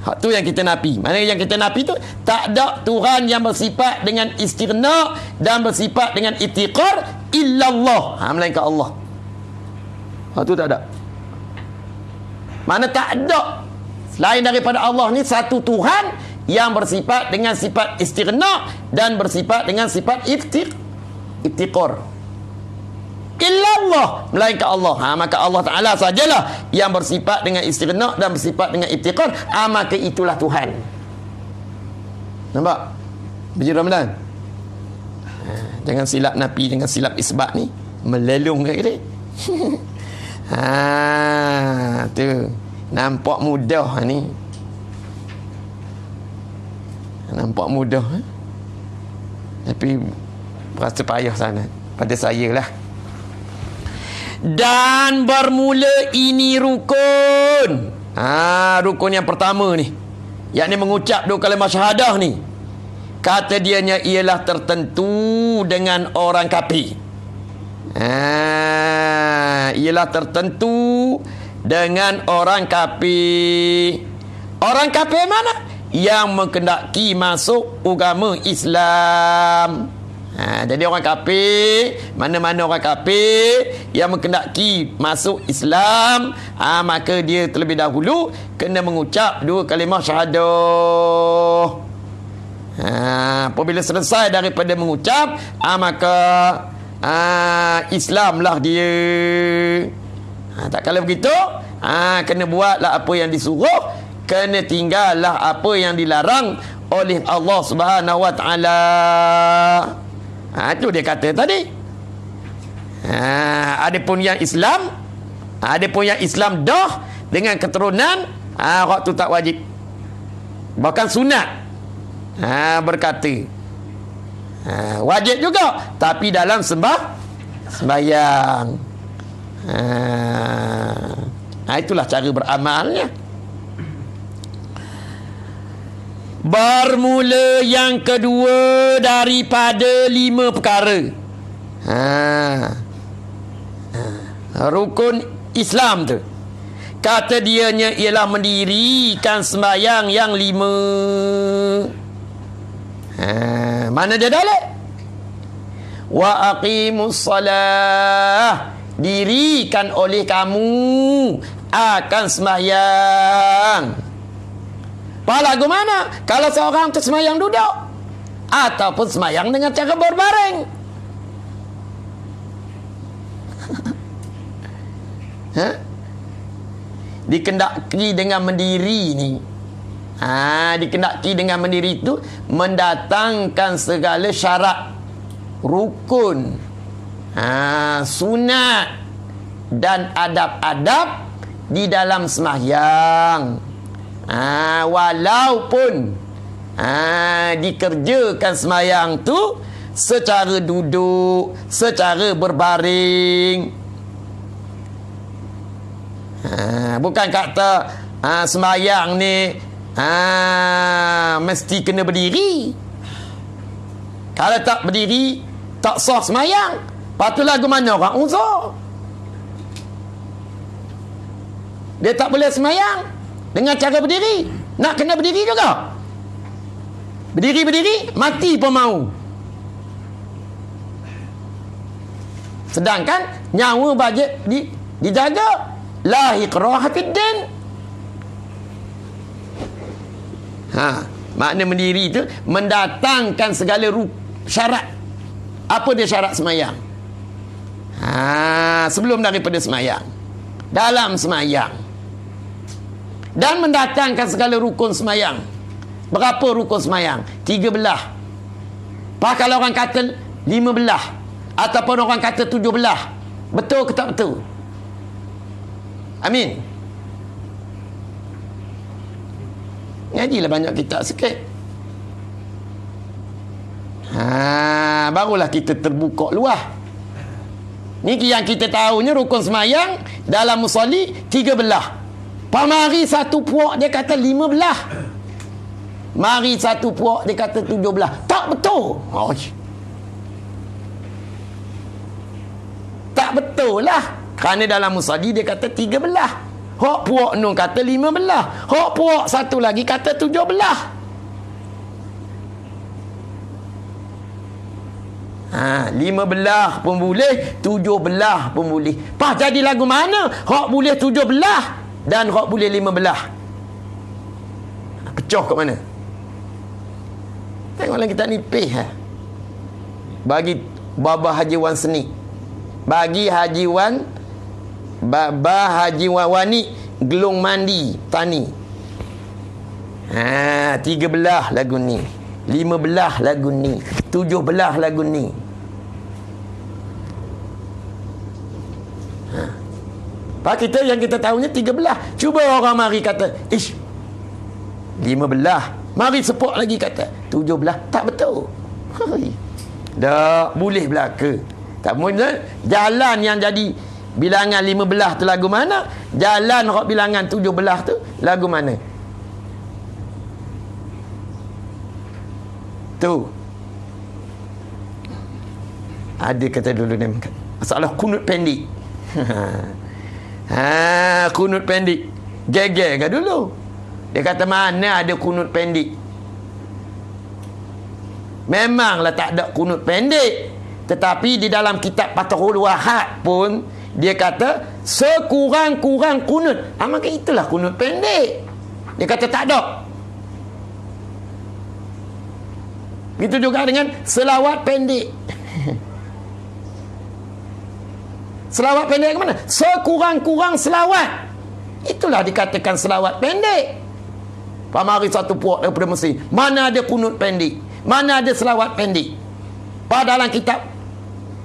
Hak tu yang kita nafi. Mana yang kita nafi tu, tak ada Tuhan yang bersifat dengan istighna dan bersifat dengan iftiqar illallah. Melainkan Allah. Hak tu tak ada. Mana tak ada selain daripada Allah ni satu Tuhan yang bersifat dengan sifat istighna dan bersifat dengan sifat iftiqar illallah, melainkan Allah. Maka Allah Ta'ala sajalah yang bersifat dengan istighna dan bersifat dengan iftiqar. Maka itulah Tuhan. Nampak? Biji Ramadan. Jangan silap nafi dengan silap isbat ni. Melelung kat dia. Tu. Nampak mudah ni. Nampak mudah. Tapi rasa payah sangat pada saya lah. Dan bermula ini rukun. Rukun yang pertama ni, yakni mengucap dua kalimah syahadah ni, kata dianya ialah tertentu dengan orang kafir. Ialah tertentu dengan orang kafir. Orang kafir mana? Yang menghendaki masuk agama Islam. Jadi orang kafir, mana-mana orang kafir yang menghendaki masuk Islam, maka dia terlebih dahulu kena mengucap dua kalimah syahadah. Apabila selesai daripada mengucap, maka Islamlah dia. Tak kalau begitu, kena buatlah apa yang disuruh, kena tinggallah apa yang dilarang oleh Allah Subhanahu Wa Taala. Itu dia kata tadi. Adapun yang Islam, adapun yang Islam dah dengan keturunan, waktu tak wajib, bahkan sunat. Berkata wajib juga, tapi dalam sembahyang. Itulah cara beramalnya. Bermula yang kedua daripada 5 perkara. Rukun Islam tu, kata dianya ialah mendirikan sembahyang yang 5. Mana dia dalil? Wa aqimus salah, dirikan oleh kamu akan sembahyang. Pahala lagu mana? Kalau seorang tu sembahyang duduk ataupun sembahyang dengan cara berbaring. Dikendaki dengan mendiri ni. Dikendaki dengan berdiri itu mendatangkan segala syarat, rukun, sunat dan adab-adab di dalam sembahyang. Walaupun dikerjakan sembahyang tu secara duduk, secara berbaring. Bukan kata sembahyang ni mesti kena berdiri. Kalau tak berdiri tak sah sembahyang. Lepas tu lagu mana orang uzur? Dia tak boleh sembahyang dengan cara berdiri. Nak kena berdiri juga. Berdiri-berdiri mati pun mau. Sedangkan nyawa bajet dijaga. La ikraha fid din. Makna berdiri itu mendatangkan segala syarat. Apa dia syarat semayang? Sebelum daripada semayang, dalam semayang, dan mendatangkan segala rukun semayang. Berapa rukun semayang? 3 belah. Kalau orang kata 5 belah, ataupun orang kata 7 belah, betul ke tak betul? Amin. Ngajilah banyak kitab sikit. Barulah kita terbuka luah. Ni yang kita tahunya rukun semayang dalam musolli 3 belah. Mari satu puak dia kata 5 belah. Mari satu puak dia kata 7 belah. Tak betul. Tak betul lah. Kerana dalam musolli dia kata 3 belah. Hak puak nun kata 5 belah. Hak puak satu lagi kata 7 belah. 5 belah pun boleh, 7 belah pun boleh. Jadi lagu mana? Hak boleh 7 belah dan hak boleh 5 belah. Pecah kat mana? Tengoklah kita nipih. Bagi Baba Haji Wan Seni, bagi Haji Wan, Baba Haji Wan Wani Gelung Mandi Tani. 3 belah lagu ni, 5 belah lagu ni, 7 belah lagu ni. Pak kita yang kita tahunya 3 belah. Cuba orang mari kata, 5 belah. Mari sepuk lagi kata 7 belah. Tak betul. Tak boleh belaka. Tak boleh. Jalan yang jadi bilangan 5 belah tu lagu mana? Jalan hak bilangan 7 belah tu lagu mana? Tu. Ada kata dulu ni masalah kunut pendek. Kunut pendek. Geger ke dulu? Dia kata mana ada kunut pendek? Memanglah tak ada kunut pendek. Tetapi di dalam kitab Fathul Wahab pun dia kata sekurang-kurang kunut. Maka itulah kunut pendek. Dia kata tak ada. Begitu juga dengan selawat pendek. Selawat pendek ke mana? Sekurang-kurang selawat. Itulah dikatakan selawat pendek. Pamari satu puak daripada Mesir. Mana ada kunut pendek? Mana ada selawat pendek? Dalam kitab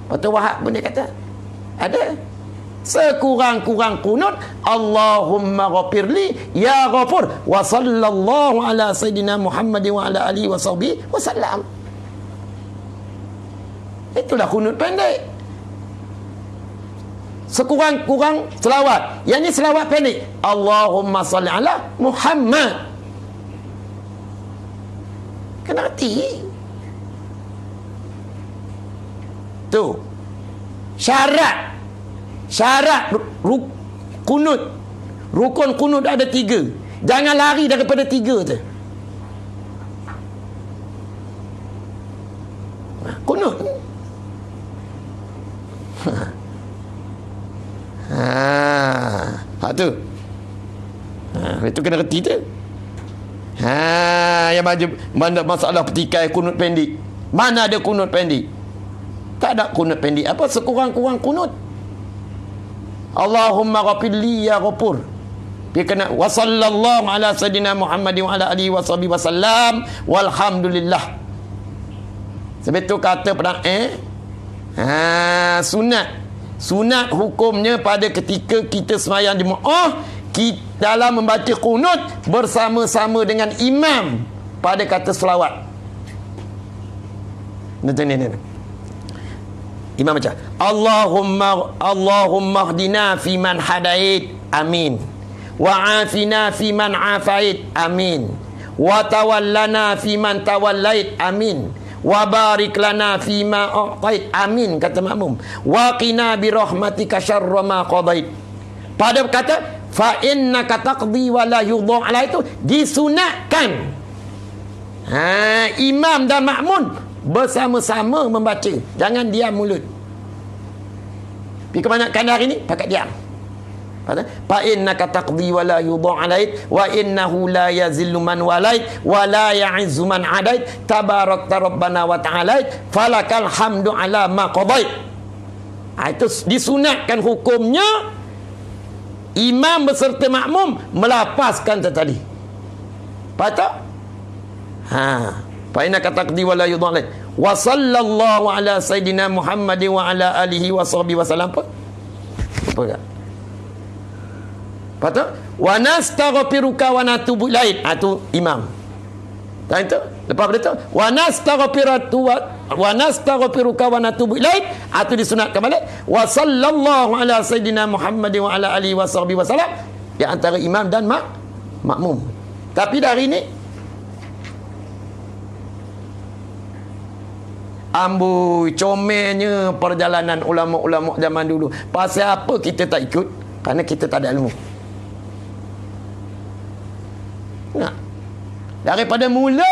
Fathul Wahab pun dia kata ada. Sekurang-kurang kunut, Allahumma ghafirli ya ghafur wa sallallahu ala sayyidina Muhammad wa ala alihi wa sahbihi wa sallam. Itulah kunut pendek. Sekurang-kurang selawat. Yang ni selawat pendek. Allahumma salli ala Muhammad. Kena hati. Tu. Syarat kunut. Rukun kunut ada 3. Jangan lari daripada 3 tu. Kunut. Tu. Itu kena reti tu. Yang mana masalah petikai kunut pendek. Mana ada kunut pendek? Tak ada kunut pendek. Apa sekurang-kurang kunut? Allahumma ghafirli ya ghafur Dia kena wa sallallahu ala sayyidina Muhammadin wa ala alihi washabihi wasallam walhamdulillah. Sebab tu kata pedang sunat hukumnya pada ketika kita sembahyang jemaah, kita dalam membaca qunut bersama-sama dengan imam pada kata selawat. Ni. Imam baca Allahumma hdina fi man hadait, amin, wa afina fi man afait, amin, wa tawallana fi man tawallait, amin, wa barik lana fi ma a'tait, amin, kata makmum, wa qina bi rahmatika syarra ma qadait. Pada kata fa innaka taqdi wa la yudha alai itu disunatkan imam dan makmum bersama-sama membaca, jangan diam mulut. Tapi kebanyakan hari ni pakai diam. Fa innaka taqdi wa la yudha alait wa innahu la yazillu man walait wa la ya'izzu man adait tabarakta rabbana wa ta'ala falakal hamdu ala ma qadait. Itu disunatkan hukumnya imam beserta makmum melafazkan tadi. Patut? Fa innaka taqdi wa la yudha alait wa sallallahu ala sayyidina Muhammadin wa ala alihi washabihi wasallam. Apa tak? Patut? Wa nastaghfiruka wa natubu ilaik. Itu imam. Tak itu? Lepas itu wa nastaghfiruka wa natubu ilaik. Itu disunatkan balik. Wa sallallahu ala sayyidina Muhammadin wa ala alihi washabihi wasallam. Di antara imam dan makmum. Tapi dari ini amboi comelnya perjalanan ulama-ulama zaman dulu. Pasal apa kita tak ikut? Kerana kita tak ada ilmu. Nah, daripada mula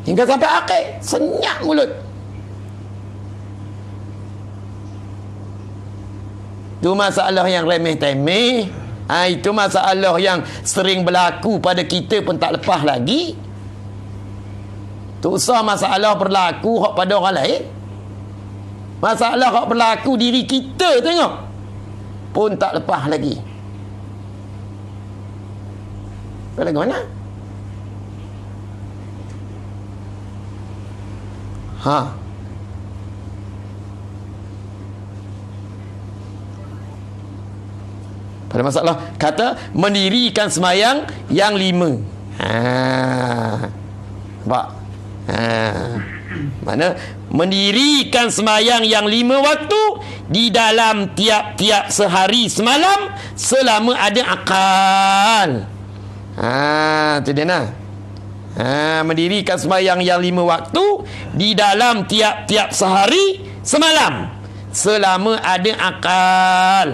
hingga sampai akhir senyap mulut. Itu masalah yang remeh-temeh. Itu masalah yang sering berlaku pada kita pun tak lepas lagi. Tak usah masalah berlaku hak pada orang lain. Masalah hak berlaku diri kita tengok pun tak lepas lagi. Lagu mana? Pada masalah kata mendirikan sembahyang yang 5. Nampak? Mana mendirikan sembahyang yang 5 waktu di dalam tiap-tiap sehari semalam selama ada akal. Tu dia nah. Mendirikan sembahyang yang 5 waktu di dalam tiap-tiap sehari semalam selama ada akal.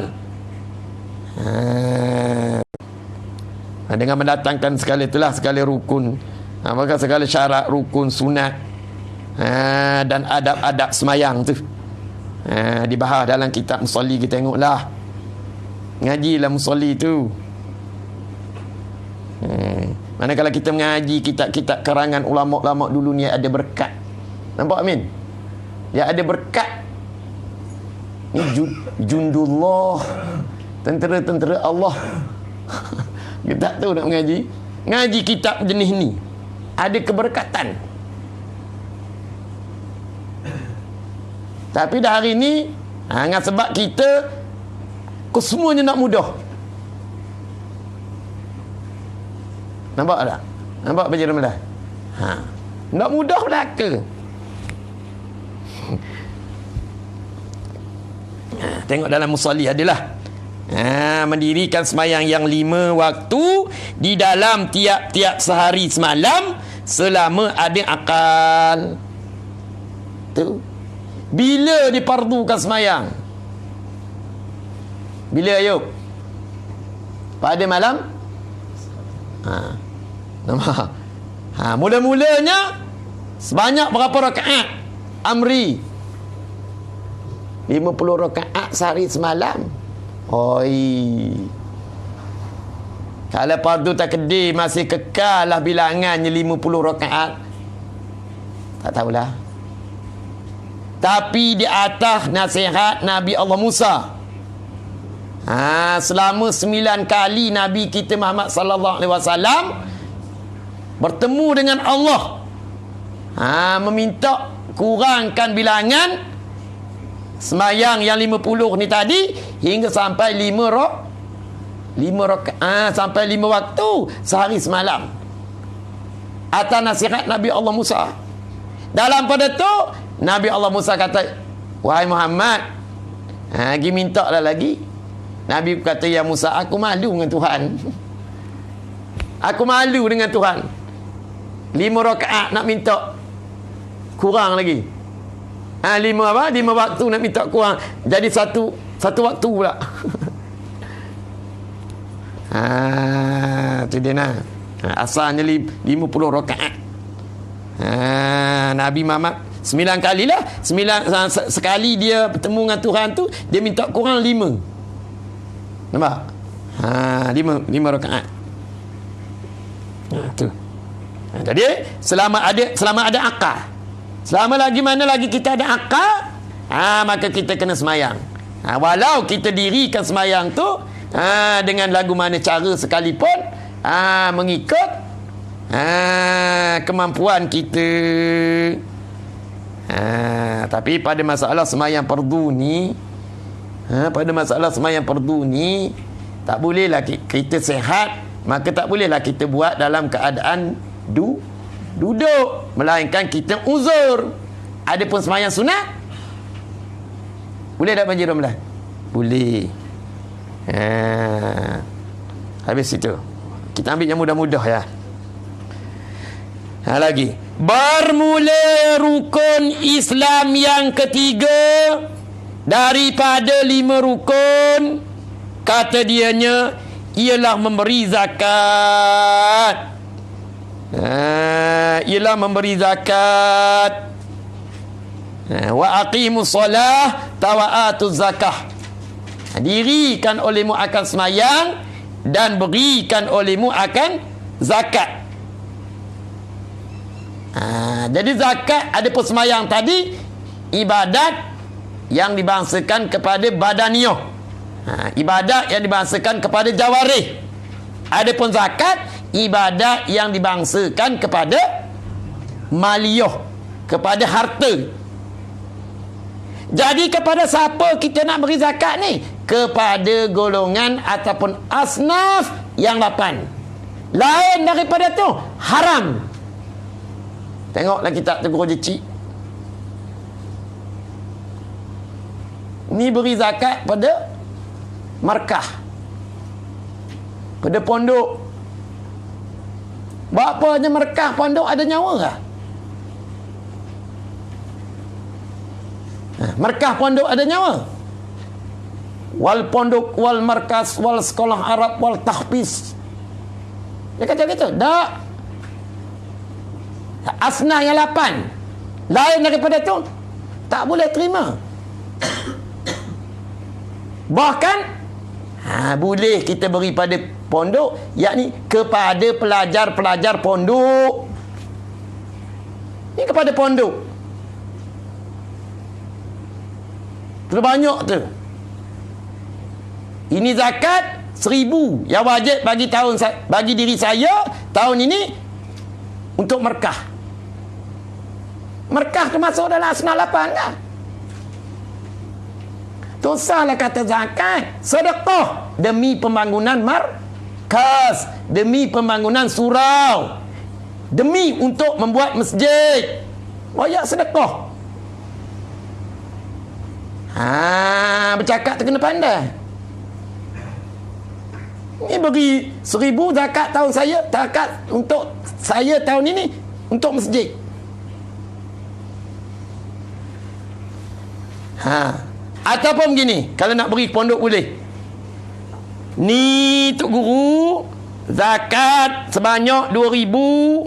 Dengan mendatangkan segala itulah segala rukun, maka segala syarat rukun sunat dan adab-adab semayang tu dibahas dalam kitab Musalli. Kita tengoklah, ngajilah Musalli tu. Manakala kita mengaji kitab-kitab karangan ulama-ulama dulu ni ada berkat. Nampak Amin? Ya ada berkat. Ni jundullah, tentera-tentera Allah. Kita tak tahu nak mengaji. Ngaji kitab jenis ni ada keberkatan. Tapi dah hari ni dengan sebab kita semuanya nak mudah. Nampak tak? Nampak baca Ramadan? Nak mudah belaka. Tengok dalam Musalli adalah mendirikan sembahyang yang 5 waktu di dalam tiap-tiap sehari semalam selama ada akal. Tu. Bila dipardukan sembahyang? Bila Ayub? Pada malam? Nampak? Mula-mulanya sebanyak berapa rakaat? Amri 50 rakaat sehari semalam. Kalau fardu takdir masih kekal lah bilangannya 50 rakaat, tak tahulah. Tapi di atas nasihat Nabi Allah Musa Selama 9 kali Nabi kita Muhammad sallallahu alaihi wasallam bertemu dengan Allah, meminta kurangkan bilangan semayang yang 50 ni tadi hingga sampai 5 rakaat, sampai 5 waktu sehari semalam, atas nasihat Nabi Allah Musa. Dalam pada tu Nabi Allah Musa kata, wahai Muhammad, pergi minta lah lagi. Nabi kata, ya Musa, aku malu dengan Tuhan. Aku malu dengan Tuhan. 5 rakaat nak minta kurang lagi. 5 waktu nak minta kurang, jadi satu waktu pula. Tu dia nah. Asalnya 50 rakaat. Nabi Muhammad 9 kali lah. Sekali dia bertemu dengan Tuhan tu, dia minta kurang 5. Nampak? 5 rakaat. Tu. Jadi selama ada akal, selama lagi mana lagi kita ada akal, maka kita kena semayang. Walau kita dirikan semayang tu dengan lagu mana cara sekalipun, mengikut kemampuan kita. Tapi pada masalah semayang fardu ni, tak bolehlah kita sihat, maka tak bolehlah kita buat dalam keadaan duduk, melainkan kita uzur. Adapun semayang sunat, boleh tak Panji Ramlan? Boleh. Habis itu kita ambil yang mudah-mudah ya. Lagi bermula rukun Islam yang ketiga daripada 5 rukun, kata dianya ialah memberi zakat. Ialah memberi zakat. Wa aqimus solah tawa'atuz zakah. Dirikan olehmu akan semayang dan berikan olehmu akan zakat. Jadi zakat ada semayang tadi ibadat yang dibangsakan kepada badaniyah, ibadat yang dibangsakan kepada jawarih. Adapun zakat ibadat yang dibangsakan kepada maliyah, kepada harta. Jadi kepada siapa kita nak beri zakat ni? Kepada golongan ataupun asnaf yang 8. Lain daripada tu haram. Tengoklah kitab Teguh Jecik. Ni beri zakat pada markah, pada pondok. Berapa je markah pondok ada nyawa kah? Markah pondok ada nyawa. Wal pondok, wal markas, wal sekolah Arab, wal tahfiz. Dia kata gitu. Tak. Asnah yang 8 lain daripada tu tak boleh terima. Bahkan boleh kita beri pada pondok, yakni kepada pelajar-pelajar pondok. Ni kepada pondok terbanyak tu. Ini zakat 1,000 yang wajib bagi diri saya tahun ini untuk markah. Markah termasuk dalam asnaf 8 kan? Tu salah kata zakat. Sedekah demi pembangunan markas, demi pembangunan surau, demi untuk membuat masjid. Banyak sedekah. Bercakap tu kena pandai. Ni bagi 1,000 zakat tahun saya, zakat untuk saya tahun ini untuk masjid. Ataupun begini, kalau nak beri pondok boleh. Ni Tok Guru zakat sebanyak 2,000.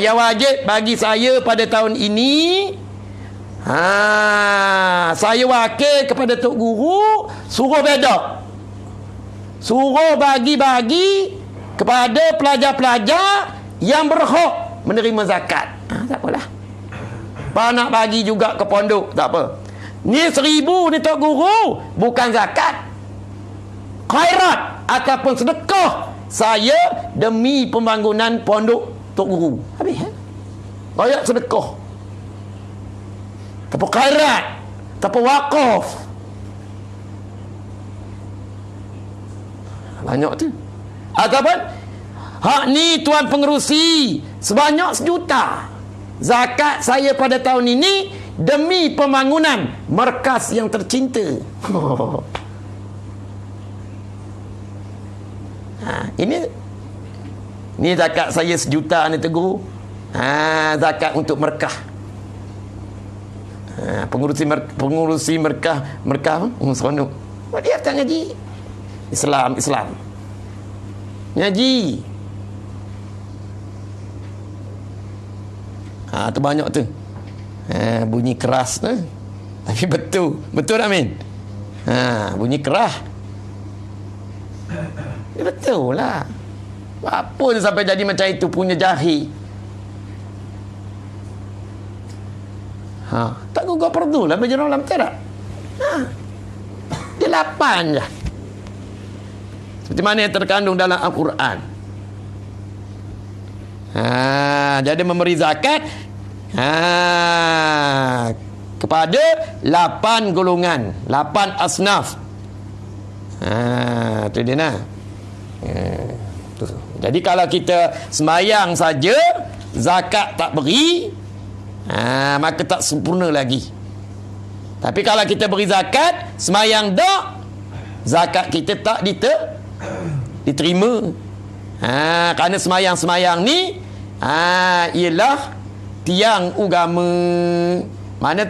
Yang wajib bagi saya pada tahun ini. Saya wakil kepada Tok Guru, suruh beda. Suruh bagi-bagi kepada pelajar-pelajar yang berhak menerima zakat. Tak apalah. Pak nak bagi juga ke pondok, tak apa. Ni 1,000 ni Tok Guru, bukan zakat. khairat ataupun sedekah saya demi pembangunan pondok Tok Guru. Habis banyak sedekah, ataupun khairat, ataupun wakaf. Banyak tu. Ataupun hak ni tuan pengerusi sebanyak 1 juta. Zakat saya pada tahun ini demi pembangunan markas yang tercinta. Ini zakat saya 1 juta ni Teguh. Zakat untuk markah. Pengurusi markah seronok. Dia tak ngaji. Islam ngaji. Tu banyak tu. Bunyi keras tu. Tapi betul tak Min? Bunyi keras. Betul lah. Apa dia sampai jadi macam itu punya jahil? Tak gugah perlu lah belajar dalam tak? Dia 8 je. Seperti mana yang terkandung dalam Al-Quran. Jadi memberi zakat kepada 8 golongan, 8 asnaf. Itu dia nah. Jadi kalau kita sembahyang saja zakat tak beri, maka tak sempurna lagi. Tapi kalau kita beri zakat, sembahyang dak, zakat kita tak diterima. Kerana sembahyang ni ialah tiang agama. Mana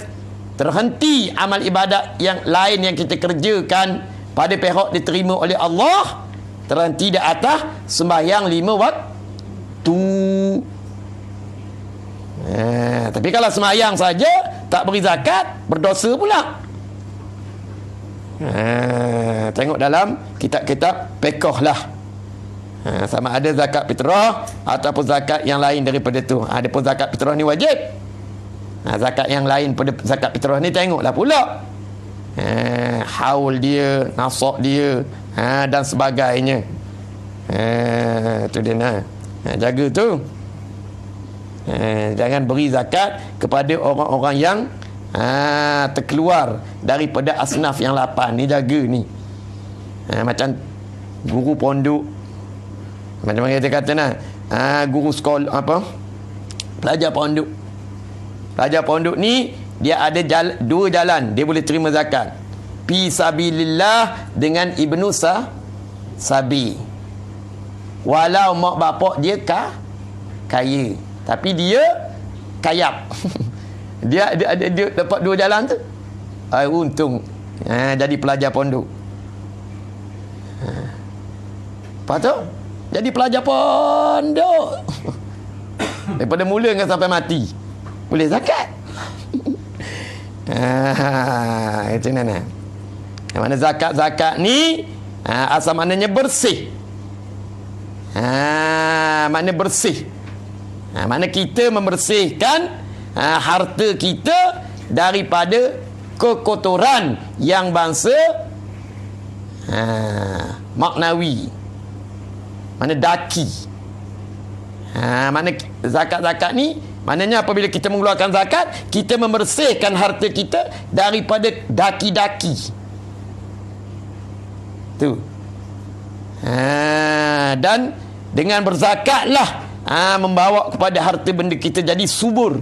terhenti amal ibadat yang lain yang kita kerjakan pada pihak diterima oleh Allah, terhenti di atas sembahyang 5 waktu. Tapi kalau sembahyang saja tak beri zakat, berdosa pula. Tengok dalam kitab-kitab fiqh lah. Sama ada zakat fitrah ataupun zakat yang lain daripada tu. Adapun zakat fitrah ni wajib. Zakat yang lain pada zakat fitrah ni tengoklah pula. Haul dia, nasab dia, dan sebagainya. Tu dia nak. Jaga tu. Jangan beri zakat kepada orang-orang yang terkeluar daripada asnaf yang 8 ni. Jaga ni. Macam guru pondok, macam mana kita kata nak, guru sekolah pelajar pondok ni dia ada dua jalan dia boleh terima zakat. Fi sabilillah dengan ibnu sabi. Walau mak bapak dia kaya, tapi dia kayap. dia dapat dua jalan tu. Untung jadi pelajar pondok. Lepas tu jadi pelajar pondok. Daripada mula kan sampai mati boleh zakat. Itu mana? Mana zakat ni asal maknanya bersih. Makna bersih. Mana kita membersihkan harta kita daripada kekotoran yang bangsa maknawi. Mana daki. Mana zakat-zakat ni maknanya apabila kita mengeluarkan zakat, kita membersihkan harta kita daripada daki-daki. Tu. Dan dengan berzakatlah membawa kepada harta benda kita jadi subur.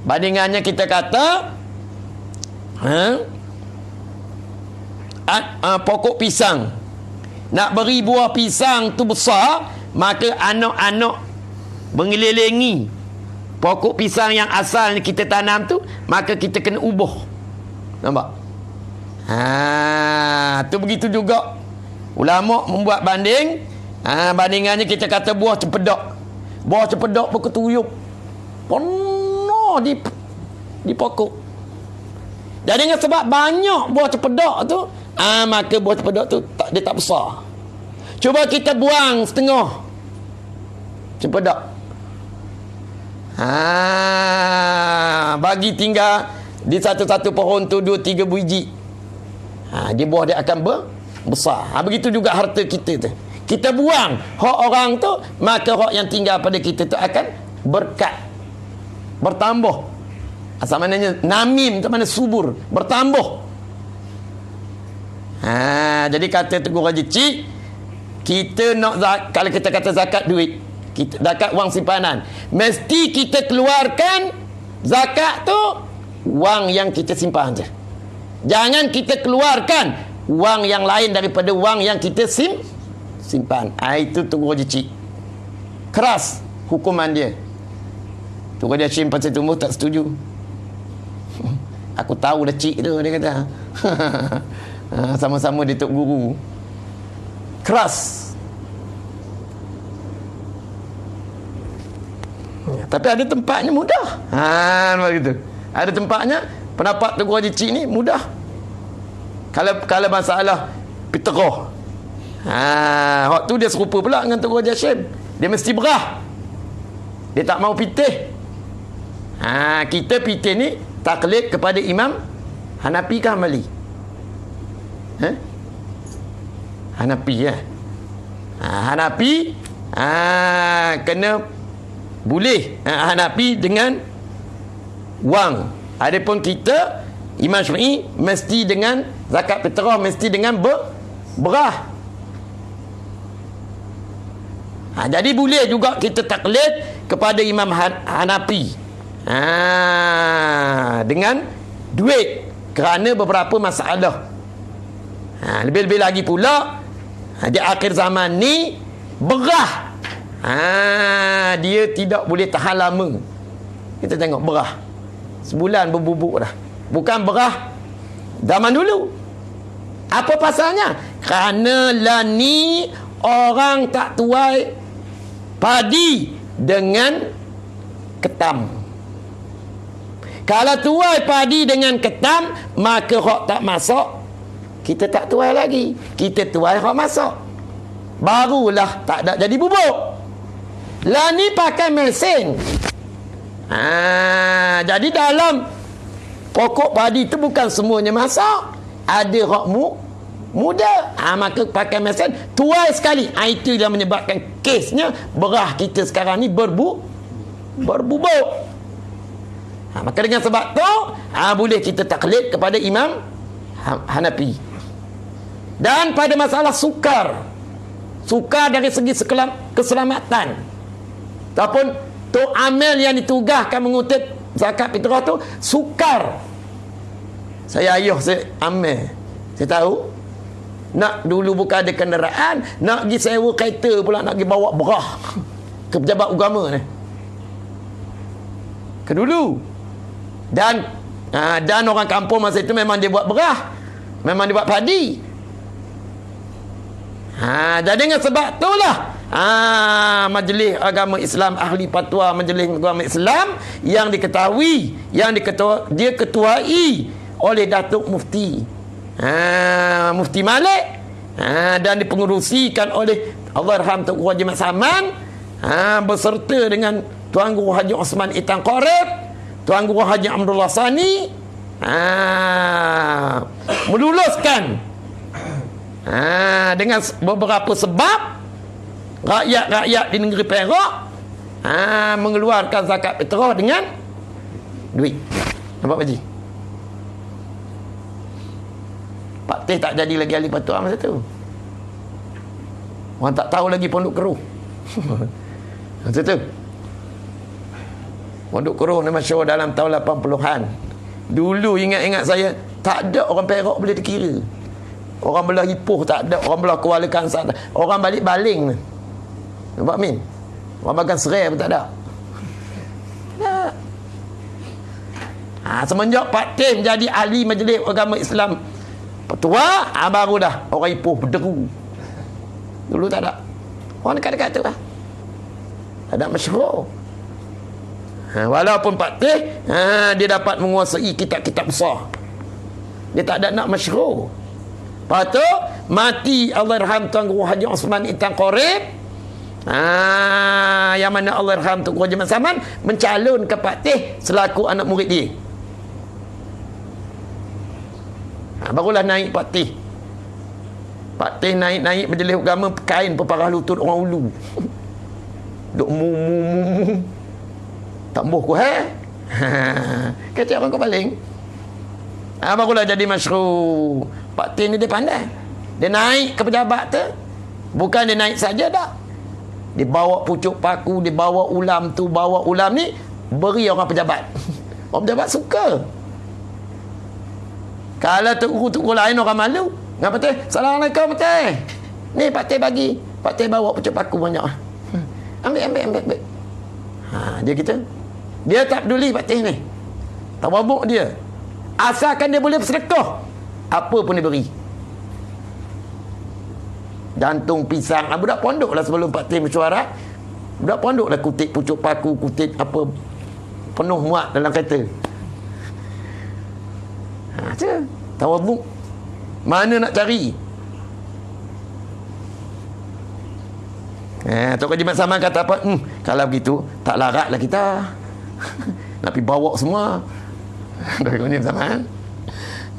Bandingannya kita kata pokok pisang, nak beri buah pisang tu besar, maka anak-anak mengelilingi pokok pisang yang asalnya kita tanam tu, maka kita kena ubah. Nampak? Tu begitu juga ulama membuat banding. Bandingannya kita kata buah cempedak. Buah cempedak berketuyup penuh di pokok. Jadi dengan sebab banyak buah cempedak tu, maka buah cempedak tu dia tak besar. Cuba kita buang setengah cempedak. Bagi tinggal di satu-satu pohon tu 2-3 biji. Dia buah dia akan besar. Begitu juga harta kita tu. Kita buang hak orang tu, maka hak yang tinggal pada kita tu akan berkat, bertambah. Asal maknanya namim tu mana subur, bertambah. Jadi kata Teguh Raja Cik, kita nak kalau kita kata zakat duit, kita zakat wang simpanan, mesti kita keluarkan zakat tu wang yang kita simpan je. Jangan kita keluarkan wang yang lain daripada wang yang kita simpan. Itu Teguh Raja Cik. Keras hukuman dia. Teguh Raja Hashim Pasir Tumbuh tak setuju. Aku tahu dah cik tu, dia kata. Sama-sama dia Tok Guru. Keras. Tapi ada tempatnya mudah. Begitu. Ada tempatnya pendapat Teguh Haji Cik ni mudah. Kalau masalah fitrah. Waktu dia serupa pula dengan Teguh Haji Hashim. Dia mesti berah. Dia tak mau pitih. Kita pitih ni taklid kepada Imam Hanafi ke Hambali? Hanafi ya. Hanafi kena boleh Hanafi dengan wang. Adapun kita Imam Syafi'i mesti dengan zakat fitrah, mesti dengan berah. Jadi boleh juga kita taklid kepada Imam Hanafi dengan duit kerana beberapa masalah. Lebih-lebih lagi pula di akhir zaman ni berah. Dia tidak boleh tahan lama. Kita tengok berah sebulan berbubuk dah. Bukan berah zaman dulu. Apa pasalnya? Kerana lah ni orang tak tuai padi dengan ketam. Kalau tuai padi dengan ketam, maka hak tak masuk kita tak tuai lagi. Kita tuai hak masuk, barulah tak ada jadi bubuk. Lah ni pakai mesin. Jadi dalam pokok padi tu bukan semuanya masak. Ada hak muda. Maka pakai mesin, tuai sekali. Itu yang menyebabkan kesnya berah kita sekarang ni berbubuk. Maka dengan sebab tu boleh kita taklid kepada Imam Hanafi. Dan pada masalah sukar dari segi keselamatan, ataupun Tok Amil yang ditugaskan mengutip zakat fitrah tu sukar. Saya Amil, saya tahu nak dulu bukan ada kenderaan, nak pergi sewa kereta pula, nak pergi bawa berah ke pejabat agama ni ke dulu. Dan orang kampung masa itu memang dia buat berah, memang dia buat padi. Jadi dengan sebab itulah Majlis Agama Islam, ahli fatwa Majlis Agama Islam yang diketahui, dia ketuai oleh Datuk Mufti Mufti Malik, dan dipengerusikan oleh Allahyarham Tuan Guru Haji Mat Saman, beserta dengan Tuan Guru Haji Osman Itang Qorib, Tuan Guru Haji Abdullah Sani, meluluskan dengan beberapa sebab rakyat-rakyat di negeri Perak mengeluarkan zakat fitrah dengan duit. Nampak Pak Haji? Pak Teh tak jadi lagi ahli fatwa masa tu. Orang tak tahu lagi Pondok Keruh. Masa tu Pondok Keruh ni masyhur dalam tahun 80-an. Dulu ingat-ingat saya, tak ada orang Perak boleh dikira. Orang belah Ipoh tak ada, orang belah Kuala Kangsar tak ada. Orang balik baling ni. Nampak Min? Orang makan serai pun tak ada. Semenjak Pak Tim jadi ahli Majlis Agama Islam Petua, baru dah orang Ipoh berderu. Dulu tak ada. Orang dekat-dekat tu lah. Tak ada masyhur. Walaupun Pak Tim dia dapat menguasai kitab-kitab besar, dia tak ada nak masyhur. Lepas tu mati Allahyarham Tuan Guru Haji Osman Itang Qorib, yang mana Allahyarham Tuan Guru Haji Mat Saman mencalon ke Pak Teh selaku anak murid dia. Barulah naik Pak Teh. Pak Teh naik-naik majlis agama kain peparah lutut orang ulu. Duk mu. Tak mbuh ku kata orang kau paling. Barulah jadi masyhur. Pak Teh ni dia pandai. Dia naik ke pejabat tu. Bukan dia naik saja dah. Dia bawa pucuk paku, dia bawa ulam tu, bawa ulam ni, beri orang pejabat. Orang pejabat suka. Kalau tukul lain orang malu. Ngapa Teh? Assalamualaikum Pak Teh. Ni Pak Teh bagi. Pak Teh bawa pucuk paku banyak. Ambil. Dia kita. Dia tak peduli Pak Teh ni. Tawabuk dia. Asalkan dia boleh bersedekah, apa pun dia beri. Jantung pisang. Budak pondok lah sebelum Pak Teh mesyuarat. Budak pondok lah kutip pucuk paku, kutip apa, penuh muat dalam kereta. Tawabuk. Mana nak cari? Tok Haji Mat Saman kata apa? Kalau begitu tak larat lah kita. Nak pergi bawa semua. Tok Haji Mat Saman,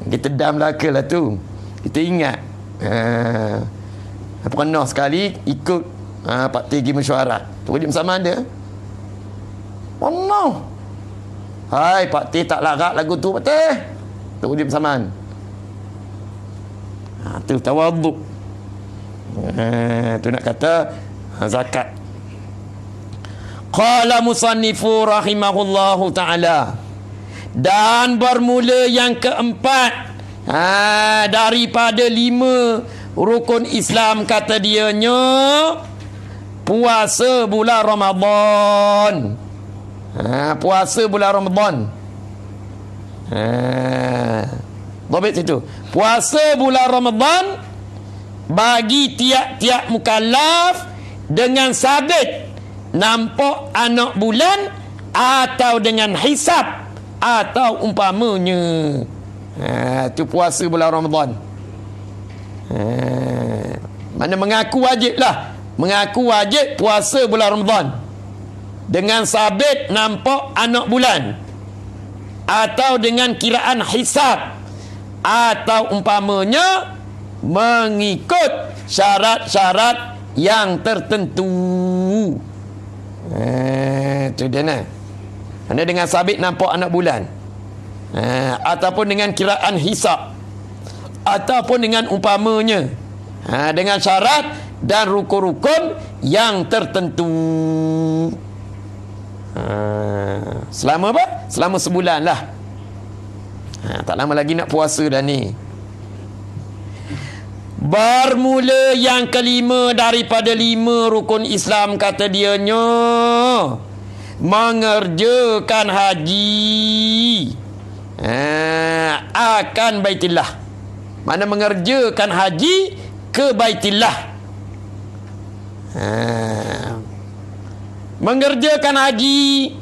kita dam laka lah tu. Kita ingat pernah sekali ikut Pak Teh pergi mesyuarat. Tok Haji Mat Saman ada. Allah, hai Pak Teh tak larat lagu tu Pak Teh. Tok Haji Mat Saman, tu tawaduk. Tu nak kata zakat. Qala musannifu rahimahullahu ta'ala. Dan bermula yang keempat daripada 5 rukun Islam, kata dianya puasa bulan Ramadan. Puasa bulan Ramadan. Dhabit situ. Puasa bulan Ramadan bagi tiap-tiap mukallaf dengan sabit nampak anak bulan atau dengan hisab atau umpamanya. Itu puasa bulan Ramadan. Mana mengaku wajib lah. Mengaku wajib puasa bulan Ramadan dengan sabit nampak anak bulan atau dengan kiraan hisab atau umpamanya mengikut syarat-syarat yang tertentu. Itu dia nak. Anda dengan sabit nampak anak bulan, ataupun dengan kiraan hisab, ataupun dengan umpamanya, dengan syarat dan rukun-rukun yang tertentu. Selama apa? Selama sebulan lah. Tak lama lagi nak puasa dah ni. Bermula yang kelima daripada 5 rukun Islam, kata dianya mengerjakan haji akan Baitillah. Mana mengerjakan haji ke Baitillah. Mengerjakan haji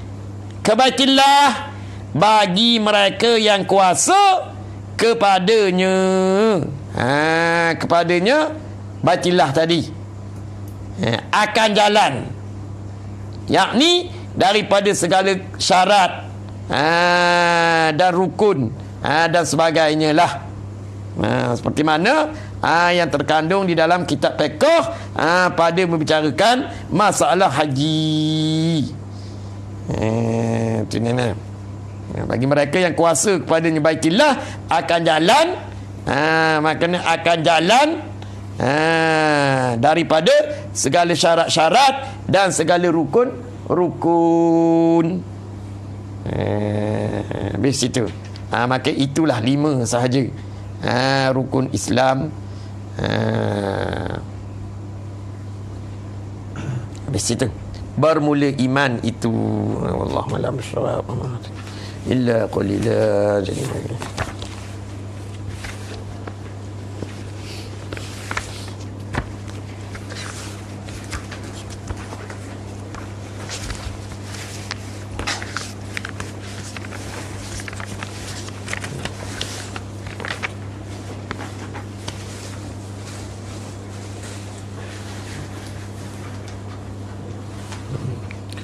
ke Baitillah bagi mereka yang kuasa kepadanya. Kepadanya Baitillah tadi akan jalan, yakni daripada segala syarat dan rukun dan sebagainya lah. Seperti mana yang terkandung di dalam kitab fiqh pada membicarakan masalah haji. Itu ni. Bagi mereka yang kuasa kepadanya Baitillah akan jalan, maknanya akan jalan daripada segala syarat-syarat dan segala rukun. Habis itu. Maka itulah 5 sahaja rukun Islam. Habis itu bermula iman itu. Wallahu a'lam bishawab. Illa qalila jalil.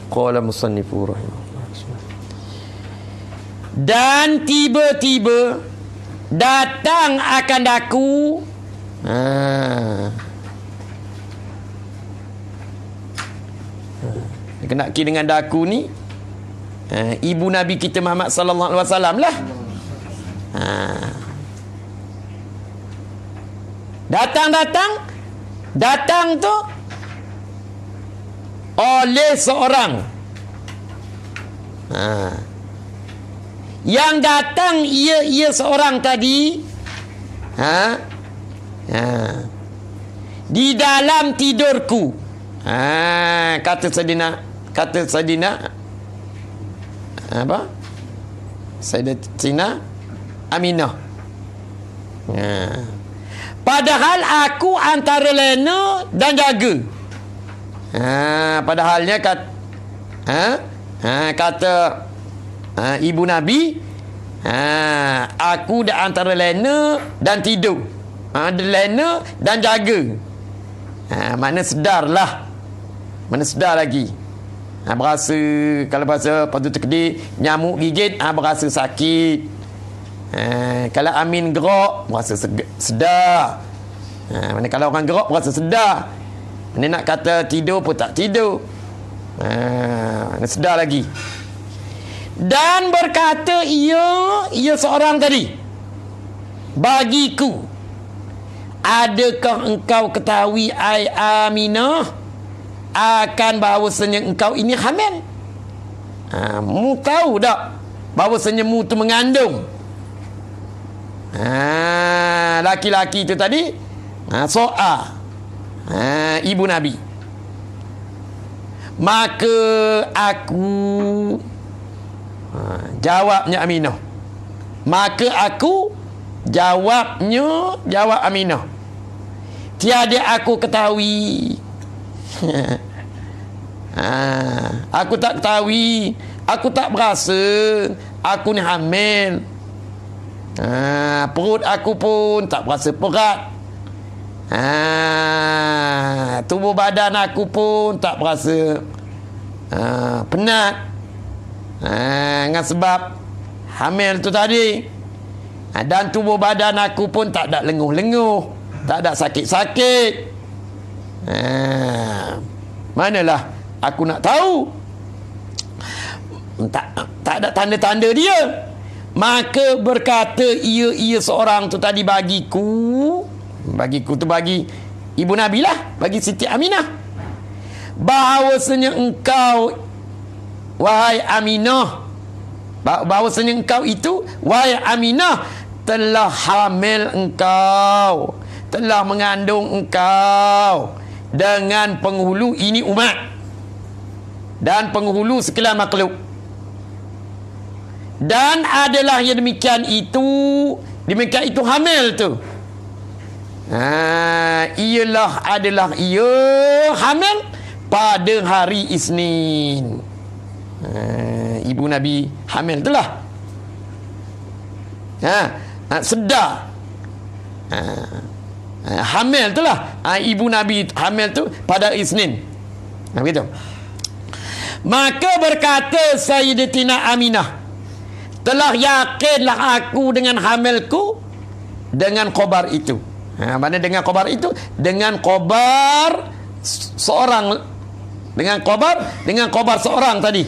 Qala musannifu rahimahullah. Dan tiba-tiba datang akan daku kena ki dengan daku ni ibu Nabi kita Muhammad sallallahu alaihi wasallam lah. Datang tu oleh seorang yang datang ia seorang tadi di dalam tidurku. Kata Saidina apa? Sayyidatina Aminah. Padahal aku antara lena dan jaga. Padahalnya kata ibu Nabi, aku dah antara lena dan tidur. Lena dan jaga. Mana sedarlah. Mana sedar lagi. Berasa, kalau berasa padu terkedir, nyamuk gigit, berasa sakit. Kalau Amin gerak, berasa sedar. Mana kalau orang gerak, berasa sedar. Mana nak kata tidur pun tak tidur. Mana sedar lagi. Dan berkata ia seorang tadi, bagiku, adakah engkau ketahui ai Aminah akan bahawasanya engkau ini hamil? Mu tahu tak bahawasanya mu tu mengandung? Laki-laki itu tadi soal ibu Nabi. Maka aku jawabnya Aminah. Jawab Aminah, tiada aku ketahui. Aku tak ketahui, aku tak berasa aku ni hamil. Perut aku pun tak berasa berat. Tubuh badan aku pun tak berasa penat. Dengan sebab hamil tu tadi. Dan tubuh badan aku pun tak ada lenguh-lenguh, tak ada sakit-sakit. Manalah aku nak tahu. Tak ada tanda-tanda dia. Maka berkata ia seorang tu tadi bagiku tu bagi ibu Nabi lah, bagi Siti Aminah, bahawasanya engkau wahai Aminah, bahawasanya engkau itu wahai Aminah telah hamil engkau, telah mengandung engkau dengan penghulu ini umat dan penghulu sekalian makhluk. Dan adalah yang demikian itu hamil tu. Adalah ia hamil pada hari Isnin. Ibu Nabi hamil tu lah. Sedar. Hamil tu lah. Ibu Nabi hamil tu pada Isnin. Begitu. Maka berkata Sayyidatina Aminah, telah yakinlah aku dengan hamilku dengan khabar itu. Mana dengan khabar itu? Dengan khabar seorang, dengan khabar seorang tadi.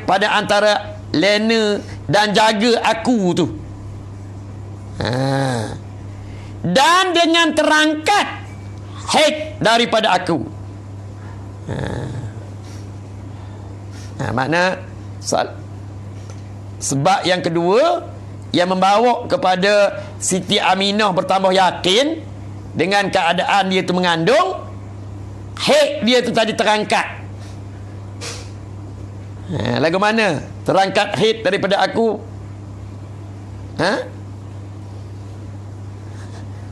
Pada antara lena dan jaga aku tu. Dan dengan terangkat haid daripada aku. Makna sebab yang kedua yang membawa kepada Siti Aminah bertambah yakin dengan keadaan dia tu mengandung, haid dia tu tadi terangkat. Lagu mana terangkat haid daripada aku?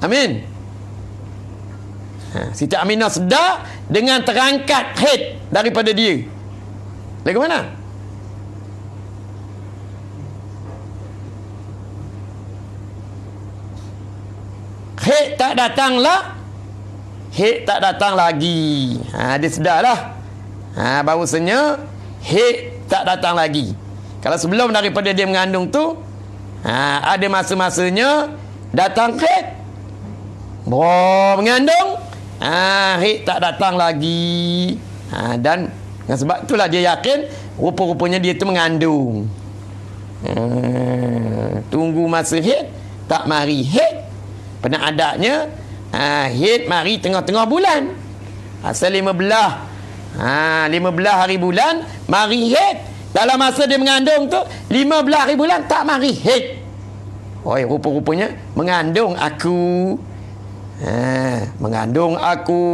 Amin. Siti Aminah sedar dengan terangkat haid daripada dia. Lagu mana? Haid tak datang lagi. Dia sedarlah. Bahawasanya haid tak datang lagi. Kalau sebelum daripada dia mengandung tu, ada masa-masanya datang haid. Mengandung, haid tak datang lagi. Dan sebab itulah dia yakin rupa-rupanya dia tu mengandung. Tunggu masa haid tak mari haid. Pernah adanya haid mari tengah-tengah bulan. Asal 15 hari bulan mari haid. Dalam masa dia mengandung tu 15 hari bulan tak mari haid. Rupa-rupanya mengandung aku. Mengandung aku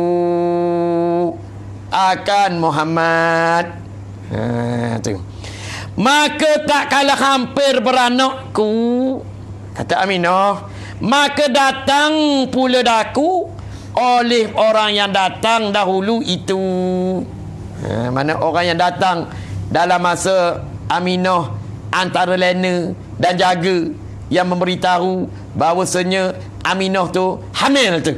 akan Muhammad. Tu. Maka tak kalah hampir beranakku, kata Aminah, maka datang pula daku oleh orang yang datang dahulu itu. Mana orang yang datang dalam masa Aminah antara lena dan jaga, yang memberitahu bahawasanya Aminah tu hamil tu.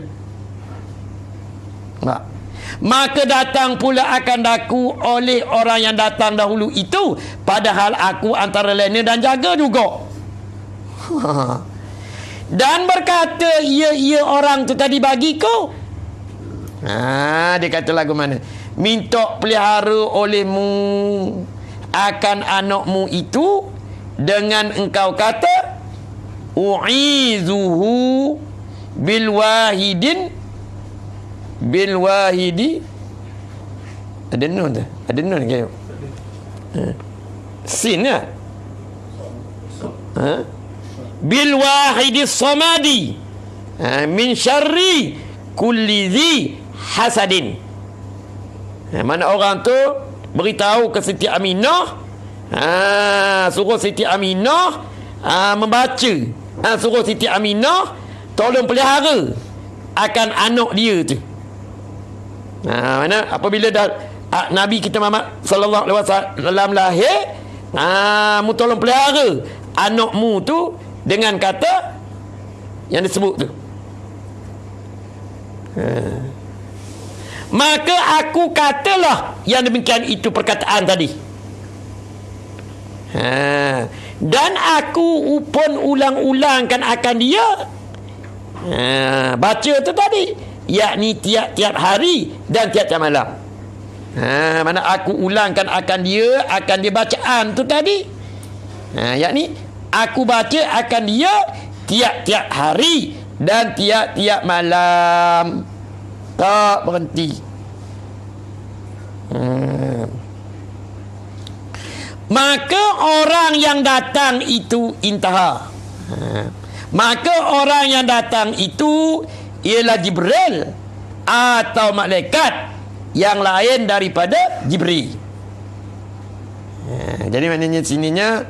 Maka datang pula akan daku oleh orang yang datang dahulu itu, padahal aku antara lena dan jaga juga. Dan berkata, ia orang tu tadi bagi kau. Dia kata lagu mana? Minta pelihara olehmu akan anakmu itu dengan engkau kata u'izuhu bil wahidi. Ada nun tak? Ada nun ke? Sin lah. Bil wahidi samadi min syarri kulli dhi hasadin. Mana orang tu beritahu ke Siti Aminah, suruh Siti Aminah membaca, suruh Siti Aminah tolong pelihara akan anak dia tu. Mana apabila dah Nabi kita Muhammad sallallahu alaihi wasallam lahir, mu tolong pelihara anakmu tu dengan kata yang disebut tu. Maka aku katalah yang demikian itu perkataan tadi. Dan aku pun ulang-ulangkan akan dia baca tu tadi, yakni tiap-tiap hari dan tiap-tiap malam. Mana aku ulangkan akan dia bacaan tu tadi, yakni aku baca akan dia tiap-tiap hari dan tiap-tiap malam, tak berhenti. Maka orang yang datang itu intaha. Maka orang yang datang itu ialah Jibril atau malaikat yang lain daripada Jibril. Jadi maknanya sininya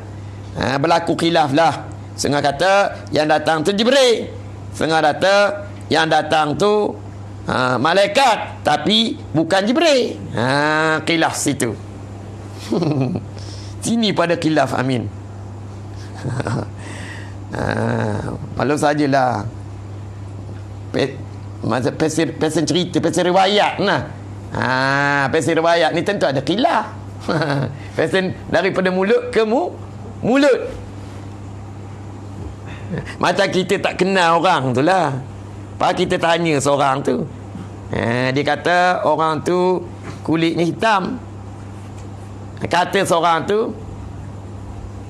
berlaku khilaf lah. Setengah kata yang datang tu Jibril, setengah kata yang datang tu malaikat tapi bukan Jibril. Khilaf situ. Sini pada khilaf, amin. Malu sajalah pasal cerita, pasal riwayat nah. Pasal riwayat ni tentu ada khilaf. Pasal daripada mulut ke mulut. Macam kita tak kenal orang tu lah, pak kita tanya seorang tu, dia kata orang tu kulitnya hitam. Kata seorang tu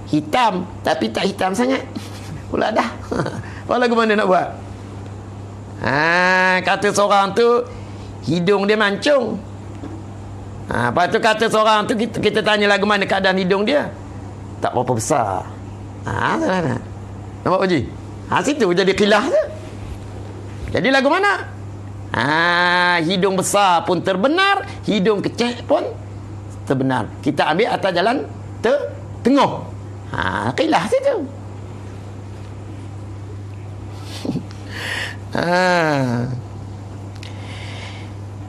hitam tapi tak hitam sangat. Pula dah. Apa lagu mana nak buat? Kata seorang tu hidung dia mancung. Lepas tu kata seorang tu, kita tanya lagu mana keadaan hidung dia, tak berapa besar. Nampak Uji? Situ jadi khilaf tu. Jadi lagu mana? Hidung besar pun terbenar, hidung kecil pun terbenar. Kita ambil atas jalan tengah. Khilaf situ.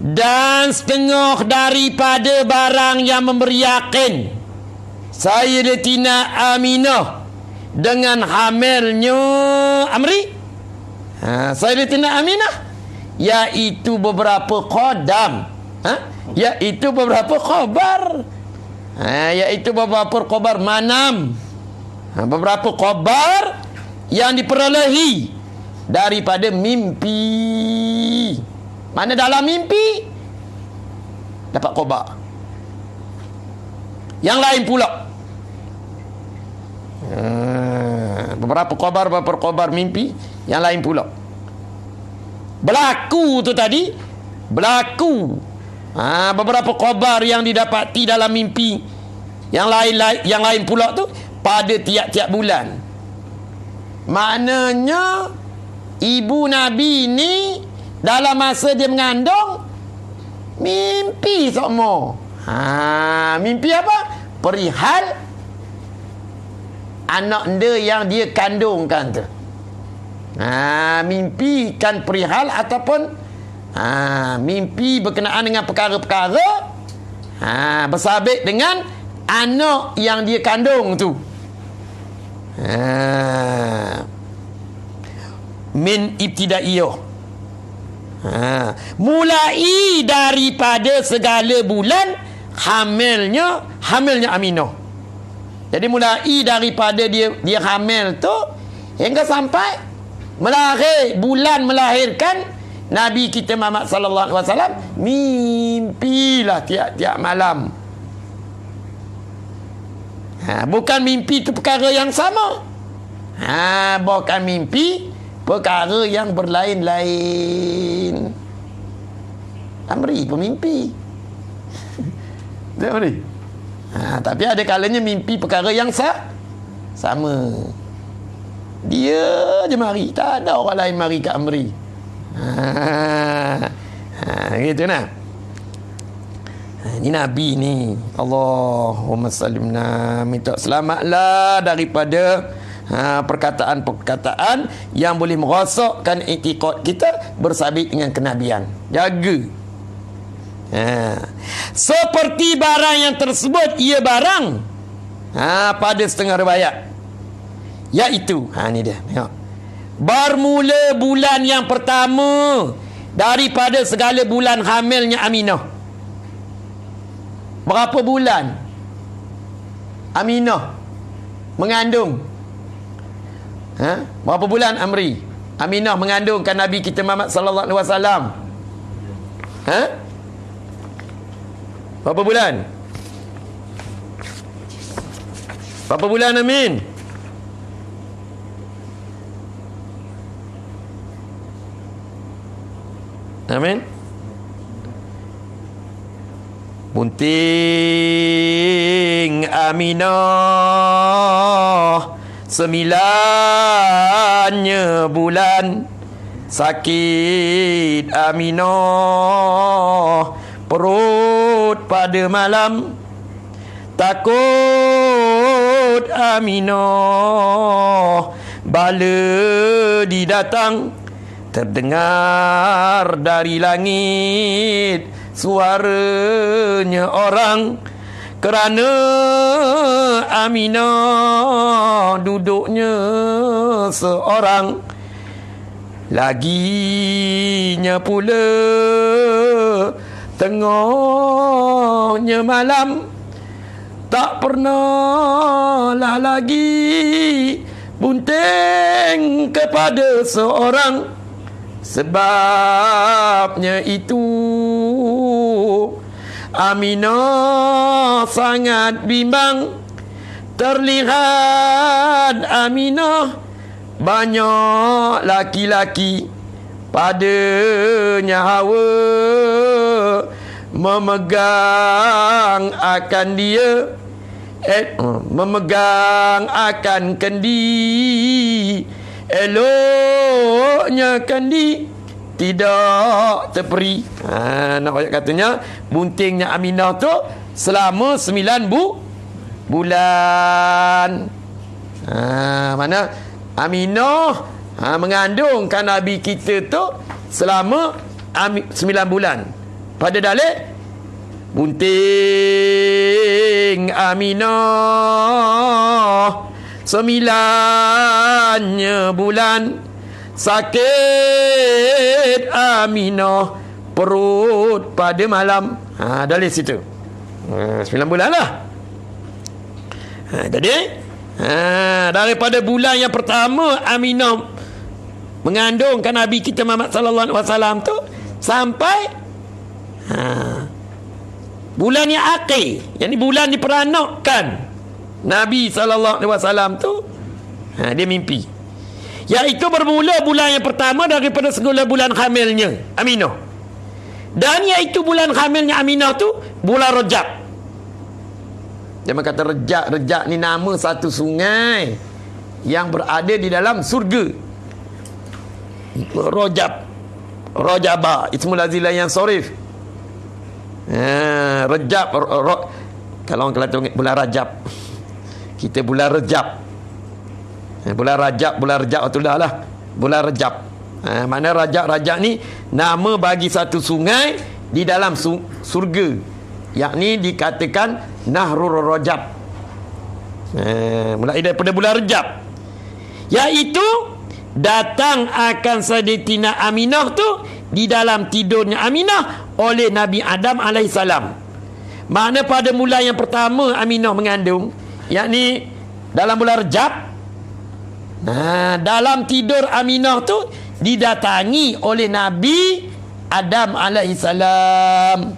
Dan setengah daripada barang yang memberi yakin Sayyidatina Aminah dengan hamilnya Amri, Sayyidatina Aminah, iaitu beberapa qadam, iaitu beberapa khabar, iaitu beberapa khabar manam, beberapa khabar yang diperolehi daripada mimpi. Mana dalam mimpi dapat khabar. Yang lain pula beberapa khabar mimpi yang lain pula berlaku tu tadi, berlaku beberapa khabar yang didapati dalam mimpi yang lain pula tu pada tiap-tiap bulan. Maknanya ibu Nabi ni dalam masa dia mengandung mimpi semua. Mimpi apa? Perihal anak dia yang dia kandungkan tu. Mimpi kan perihal ataupun mimpi berkenaan dengan perkara-perkara bersabit dengan anak yang dia kandung tu. Min ibtidaiyah. Mulai daripada segala bulan hamilnya Aminah. Jadi mulai daripada dia hamil tu hingga sampai bulan melahirkan Nabi kita Muhammad sallallahu alaihi wasallam, mimpilah tiap-tiap malam. Bukan mimpi itu perkara yang sama. Bukan mimpi perkara yang berlain-lain. Amri pun mimpi. Tengok ni. Tapi ada kalanya mimpi perkara yang sama. Dia je mari, tak ada orang lain mari kat Amri. Gitu nah. Ini Nabi ni, Allahumma sallimna, minta selamatlah daripada perkataan-perkataan yang boleh merosakkan i'tiqad kita bersabit dengan kenabian. Jaga. Seperti barang yang tersebut, ia barang pada setengah riwayat, iaitu ni dia, tengok, bermula bulan yang pertama daripada segala bulan hamilnya Aminah. Berapa bulan Aminah mengandung? Berapa bulan Aminah mengandungkan Nabi kita Muhammad sallallahu alaihi wasallam? Berapa bulan? Berapa bulan Amin? Amin. Bunting Aminah 9 bulan, sakit Aminah perut pada malam, takut Aminah bala didatang, terdengar dari langit suaranya orang, kerana Aminah duduknya seorang, laginya pula tengahnya malam, tak pernah lah lagi bunting kepada seorang. Sebabnya itu Aminah sangat bimbang, terlihat Aminah banyak laki-laki padanya hawa memegang akan dia, memegang akan kendi, eloknya kendi tidak terperi. Nak ayat katanya buntingnya Aminah tu selama 9 bulan. Mana Aminah mengandungkan Nabi kita tu selama 9 bulan. Pada dalil bunting Aminah 9 bulan, sakit Aminah perut pada malam. Dalil situ 9 bulan lah. Jadi daripada bulan yang pertama Aminah mengandungkan Nabi kita Muhammad sallallahu alaihi wasallam tu sampai Bulan yang akhir, yang ni bulan diperanakkan Nabi SAW tu, dia mimpi. Iaitu bermula bulan yang pertama daripada segala bulan hamilnya Aminah. Dan iaitu bulan hamilnya Aminah tu bulan Rajab. Dia kata Rajab ni nama satu sungai yang berada di dalam surga. Rajaba ismul azila yang sorif. Rajab kalau orang Kelantan bulan Rajab, kita bulan Rajab. Bulan Rajab itulah lah bulan Rajab. Mana Rajab ni nama bagi satu sungai di dalam surga, yakni dikatakan Nahrul Rajab. Mulai daripada bulan Rajab, iaitu datang akan Sayyidatina Aminah tu di dalam tidurnya Aminah oleh Nabi Adam alaihissalam. Makna pada mula yang pertama Aminah mengandung, yakni dalam bulan Rajab. Dalam tidur Aminah tu didatangi oleh Nabi Adam alaihissalam.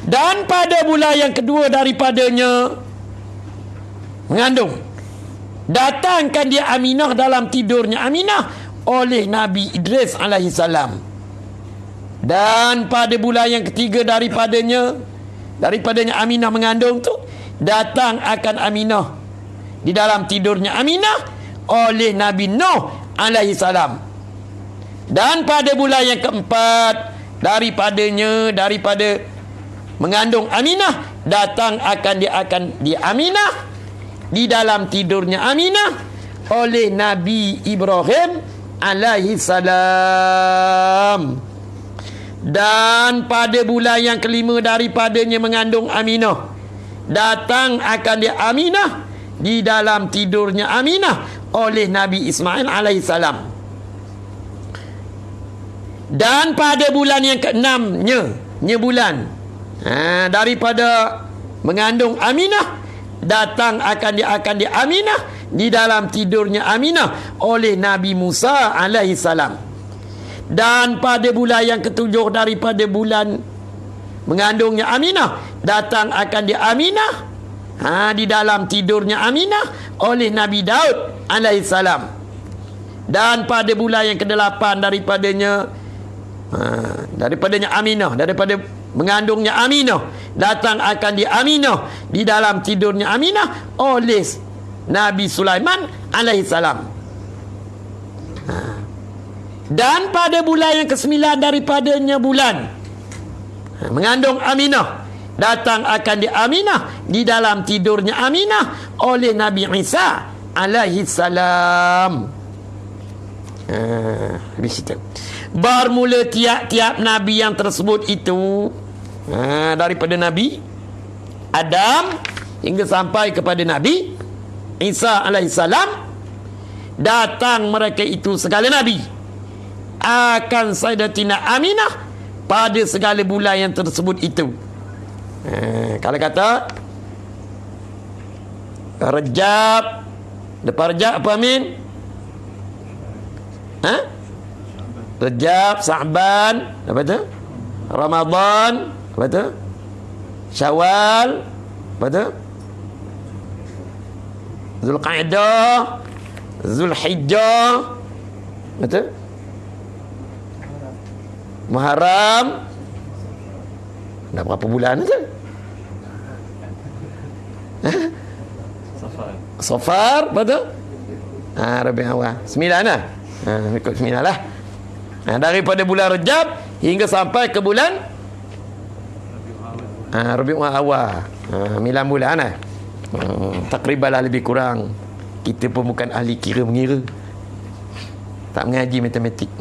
Dan pada bulan yang kedua daripadanya mengandung, datangkan dia Aminah dalam tidurnya Aminah oleh Nabi Idris alaihissalam. Dan pada bulan yang ketiga daripadanya Aminah mengandung tu, datang akan Aminah di dalam tidurnya Aminah oleh Nabi Nuh alaihissalam. Dan pada bulan yang keempat daripada mengandung Aminah, datang akan dia Aminah di dalam tidurnya Aminah oleh Nabi Ibrahim alaihissalam. Dan pada bulan yang kelima daripadanya mengandung Aminah, datang akan dia Aminah di dalam tidurnya Aminah oleh Nabi Ismail alaihissalam. Dan pada bulan yang keenamnya bulan daripada mengandung Aminah, datang akan dia Aminah di dalam tidurnya Aminah oleh Nabi Musa alaihissalam. Dan pada bulan yang ketujuh daripada bulan mengandungnya Aminah, datang akan dia Aminah di dalam tidurnya Aminah oleh Nabi Daud alaihissalam. Dan pada bulan yang ke-8 daripadanya Aminah, daripada mengandungnya Aminah, datang akan dia Aminah di dalam tidurnya Aminah oleh Nabi Sulaiman alaihissalam. Dan pada bulan yang ke-9 daripadanya bulan mengandung Aminah, datang akan dia Aminah di dalam tidurnya Aminah oleh Nabi Isa alaihissalam. Habis itu bermula tiap-tiap Nabi yang tersebut itu, daripada Nabi Adam hingga sampai kepada Nabi Isa alaihissalam, datang mereka itu segala Nabi akan Sayyidatina Aminah pada segala bulan yang tersebut itu. Kalau kata Rajab, depan Rajab apa Amin? Rajab, Sa'ban, apa tu? Ramadan, apa tu? Syawal, apa tu? Zulqa'dah, Zulhijjah, apa tu? Muharram. Dah berapa bulan tu? Safar, apa tu? Rabiul Awal. 9 lah. Ikut 9 lah. Daripada bulan Rajab hingga sampai ke bulan Rabiul Awal. 9 bulan lah. Takriban lah, lebih kurang. Kita pun bukan ahli kira mengira. Tak mengaji matematik.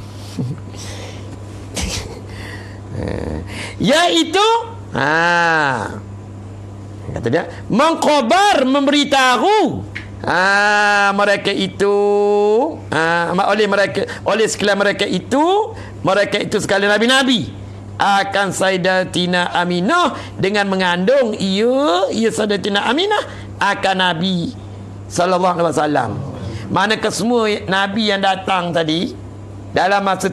Iaitu kata dia mengkhabar, memberitahu mereka itu oleh sekalian mereka itu sekalian nabi-nabi akan Sayyidatina Aminah dengan mengandung ia Sayyidatina Aminah akan Nabi sallallahu alaihi wasallam. Mana kesemua nabi yang datang tadi dalam masa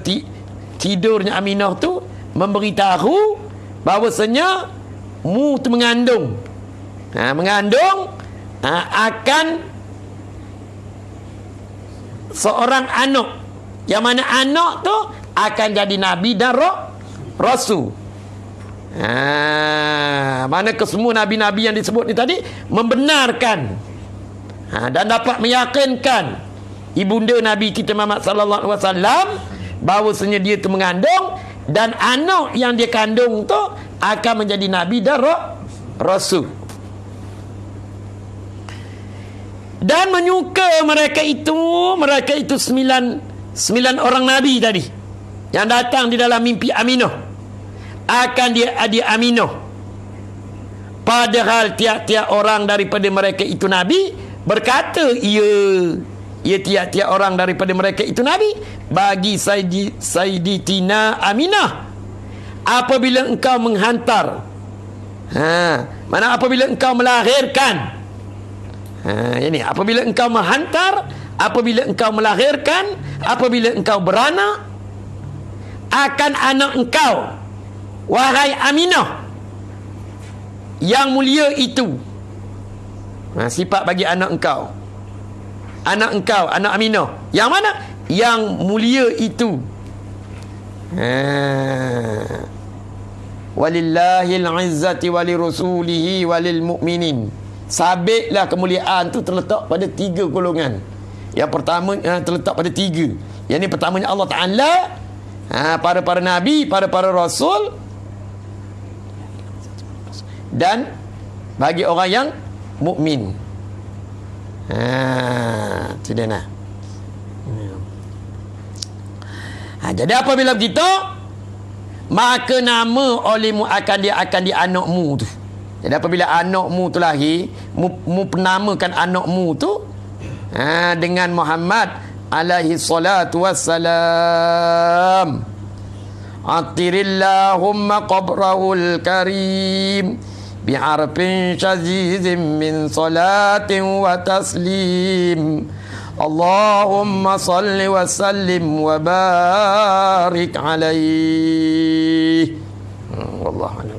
tidurnya Aminah tu memberitahu bahawasanya mu tu mengandung. Mengandung akan seorang anak, yang mana anak tu akan jadi nabi dan rasul. Mana kesemua nabi-nabi yang disebut ni tadi membenarkan dan dapat meyakinkan ibunda Nabi kita Muhammad sallallahu alaihi wasallam bahawasanya dia tu mengandung, dan anak yang dia kandung tu akan menjadi nabi dan rasul. Dan menyuka mereka itu sembilan orang nabi tadi yang datang di dalam mimpi Aminah, akan dia Aminah. Padahal tiap-tiap orang daripada mereka itu nabi berkata ia tiap-tiap orang daripada mereka itu nabi. Bagi Sayyidatina Aminah, apabila engkau menghantar, mana apabila engkau melahirkan, ini apabila engkau menghantar, apabila engkau melahirkan, apabila engkau beranak, akan anak engkau, wahai Aminah, yang mulia itu. Sifat bagi anak engkau, anak Aminah, yang mana? Yang mulia itu. Walillahil izzati walirasulihi walil mu'minin. Sabitlah kemuliaan tu terletak pada 3 golongan. Yang pertama terletak pada 3. Yang ni pertamanya Allah Ta'ala, para nabi, para rasul, dan bagi orang yang mukmin. Itu dia nak. Jadi apabila begitu, maka nama olehmu akan di anakmu tu. Jadi apabila anakmu tu lahir, mu penamakan anakmu tu dengan Muhammad alaihi salatu wassalam. Atirillahumma qabrahul karim bi'arfin syazizim min salatin wa taslim. Allahumma salli wa sallim wa barik alaihi. Wallahu a'lam.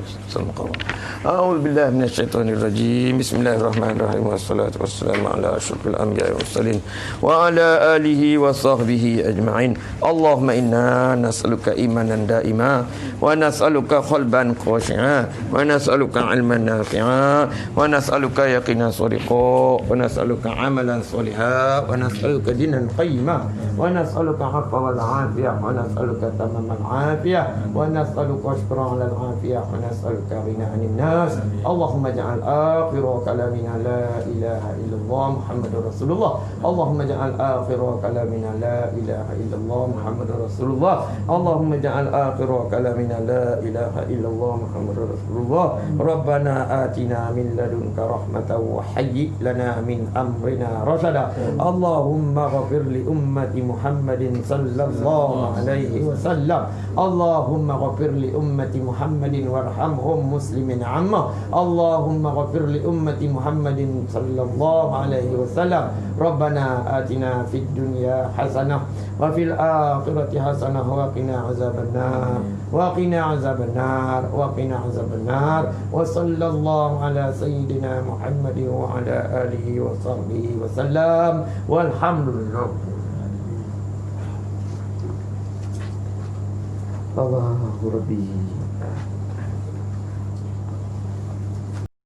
أعوذ بالله من الشيطان الرجيم. بسم الله الرحمن الرحيم، والصلاة والسلام على أشرف الأنبياء والمرسلين وعلى آله وصحبه أجمعين. اللهم إنا نسألك إيمانا دائما، ونسألك قلبا خاشعا، ونسألك علما نافعا، ونسألك يقينا صدقا، ونسألك عملا صالحا، ونسألك دينا قيما، ونسألك العفو والعافية، ونسألك تمام العافية، ونسألك الشكر على العافية، ونسألك غنى عن الناس. اللهم اجعل آخر كلامنا لا إله إلا الله محمد رسول الله. اللهم اجعل آخر كلامنا لا إله إلا الله محمد رسول الله. اللهم اجعل آخر كلامنا لا إله إلا الله محمد رسول الله. ربنا آتنا من لدنك رحمة وهيئ لنا من أمرنا رشدا. اللهم اغفر لأمة محمد صلى الله عليه وسلم. اللهم اغفر لأمة محمد وارحمهم مسلمين عامة. اللهم اغفر لأمة محمد صلى الله عليه وسلم. ربنا آتنا في الدنيا حسنة وفي الآخرة حسنة وقنا عذاب النار، وقنا عذاب النار، وقنا عذاب النار. وصلى الله على سيدنا محمد وعلى آله وصحبه وسلم، والحمد لله. الله ربي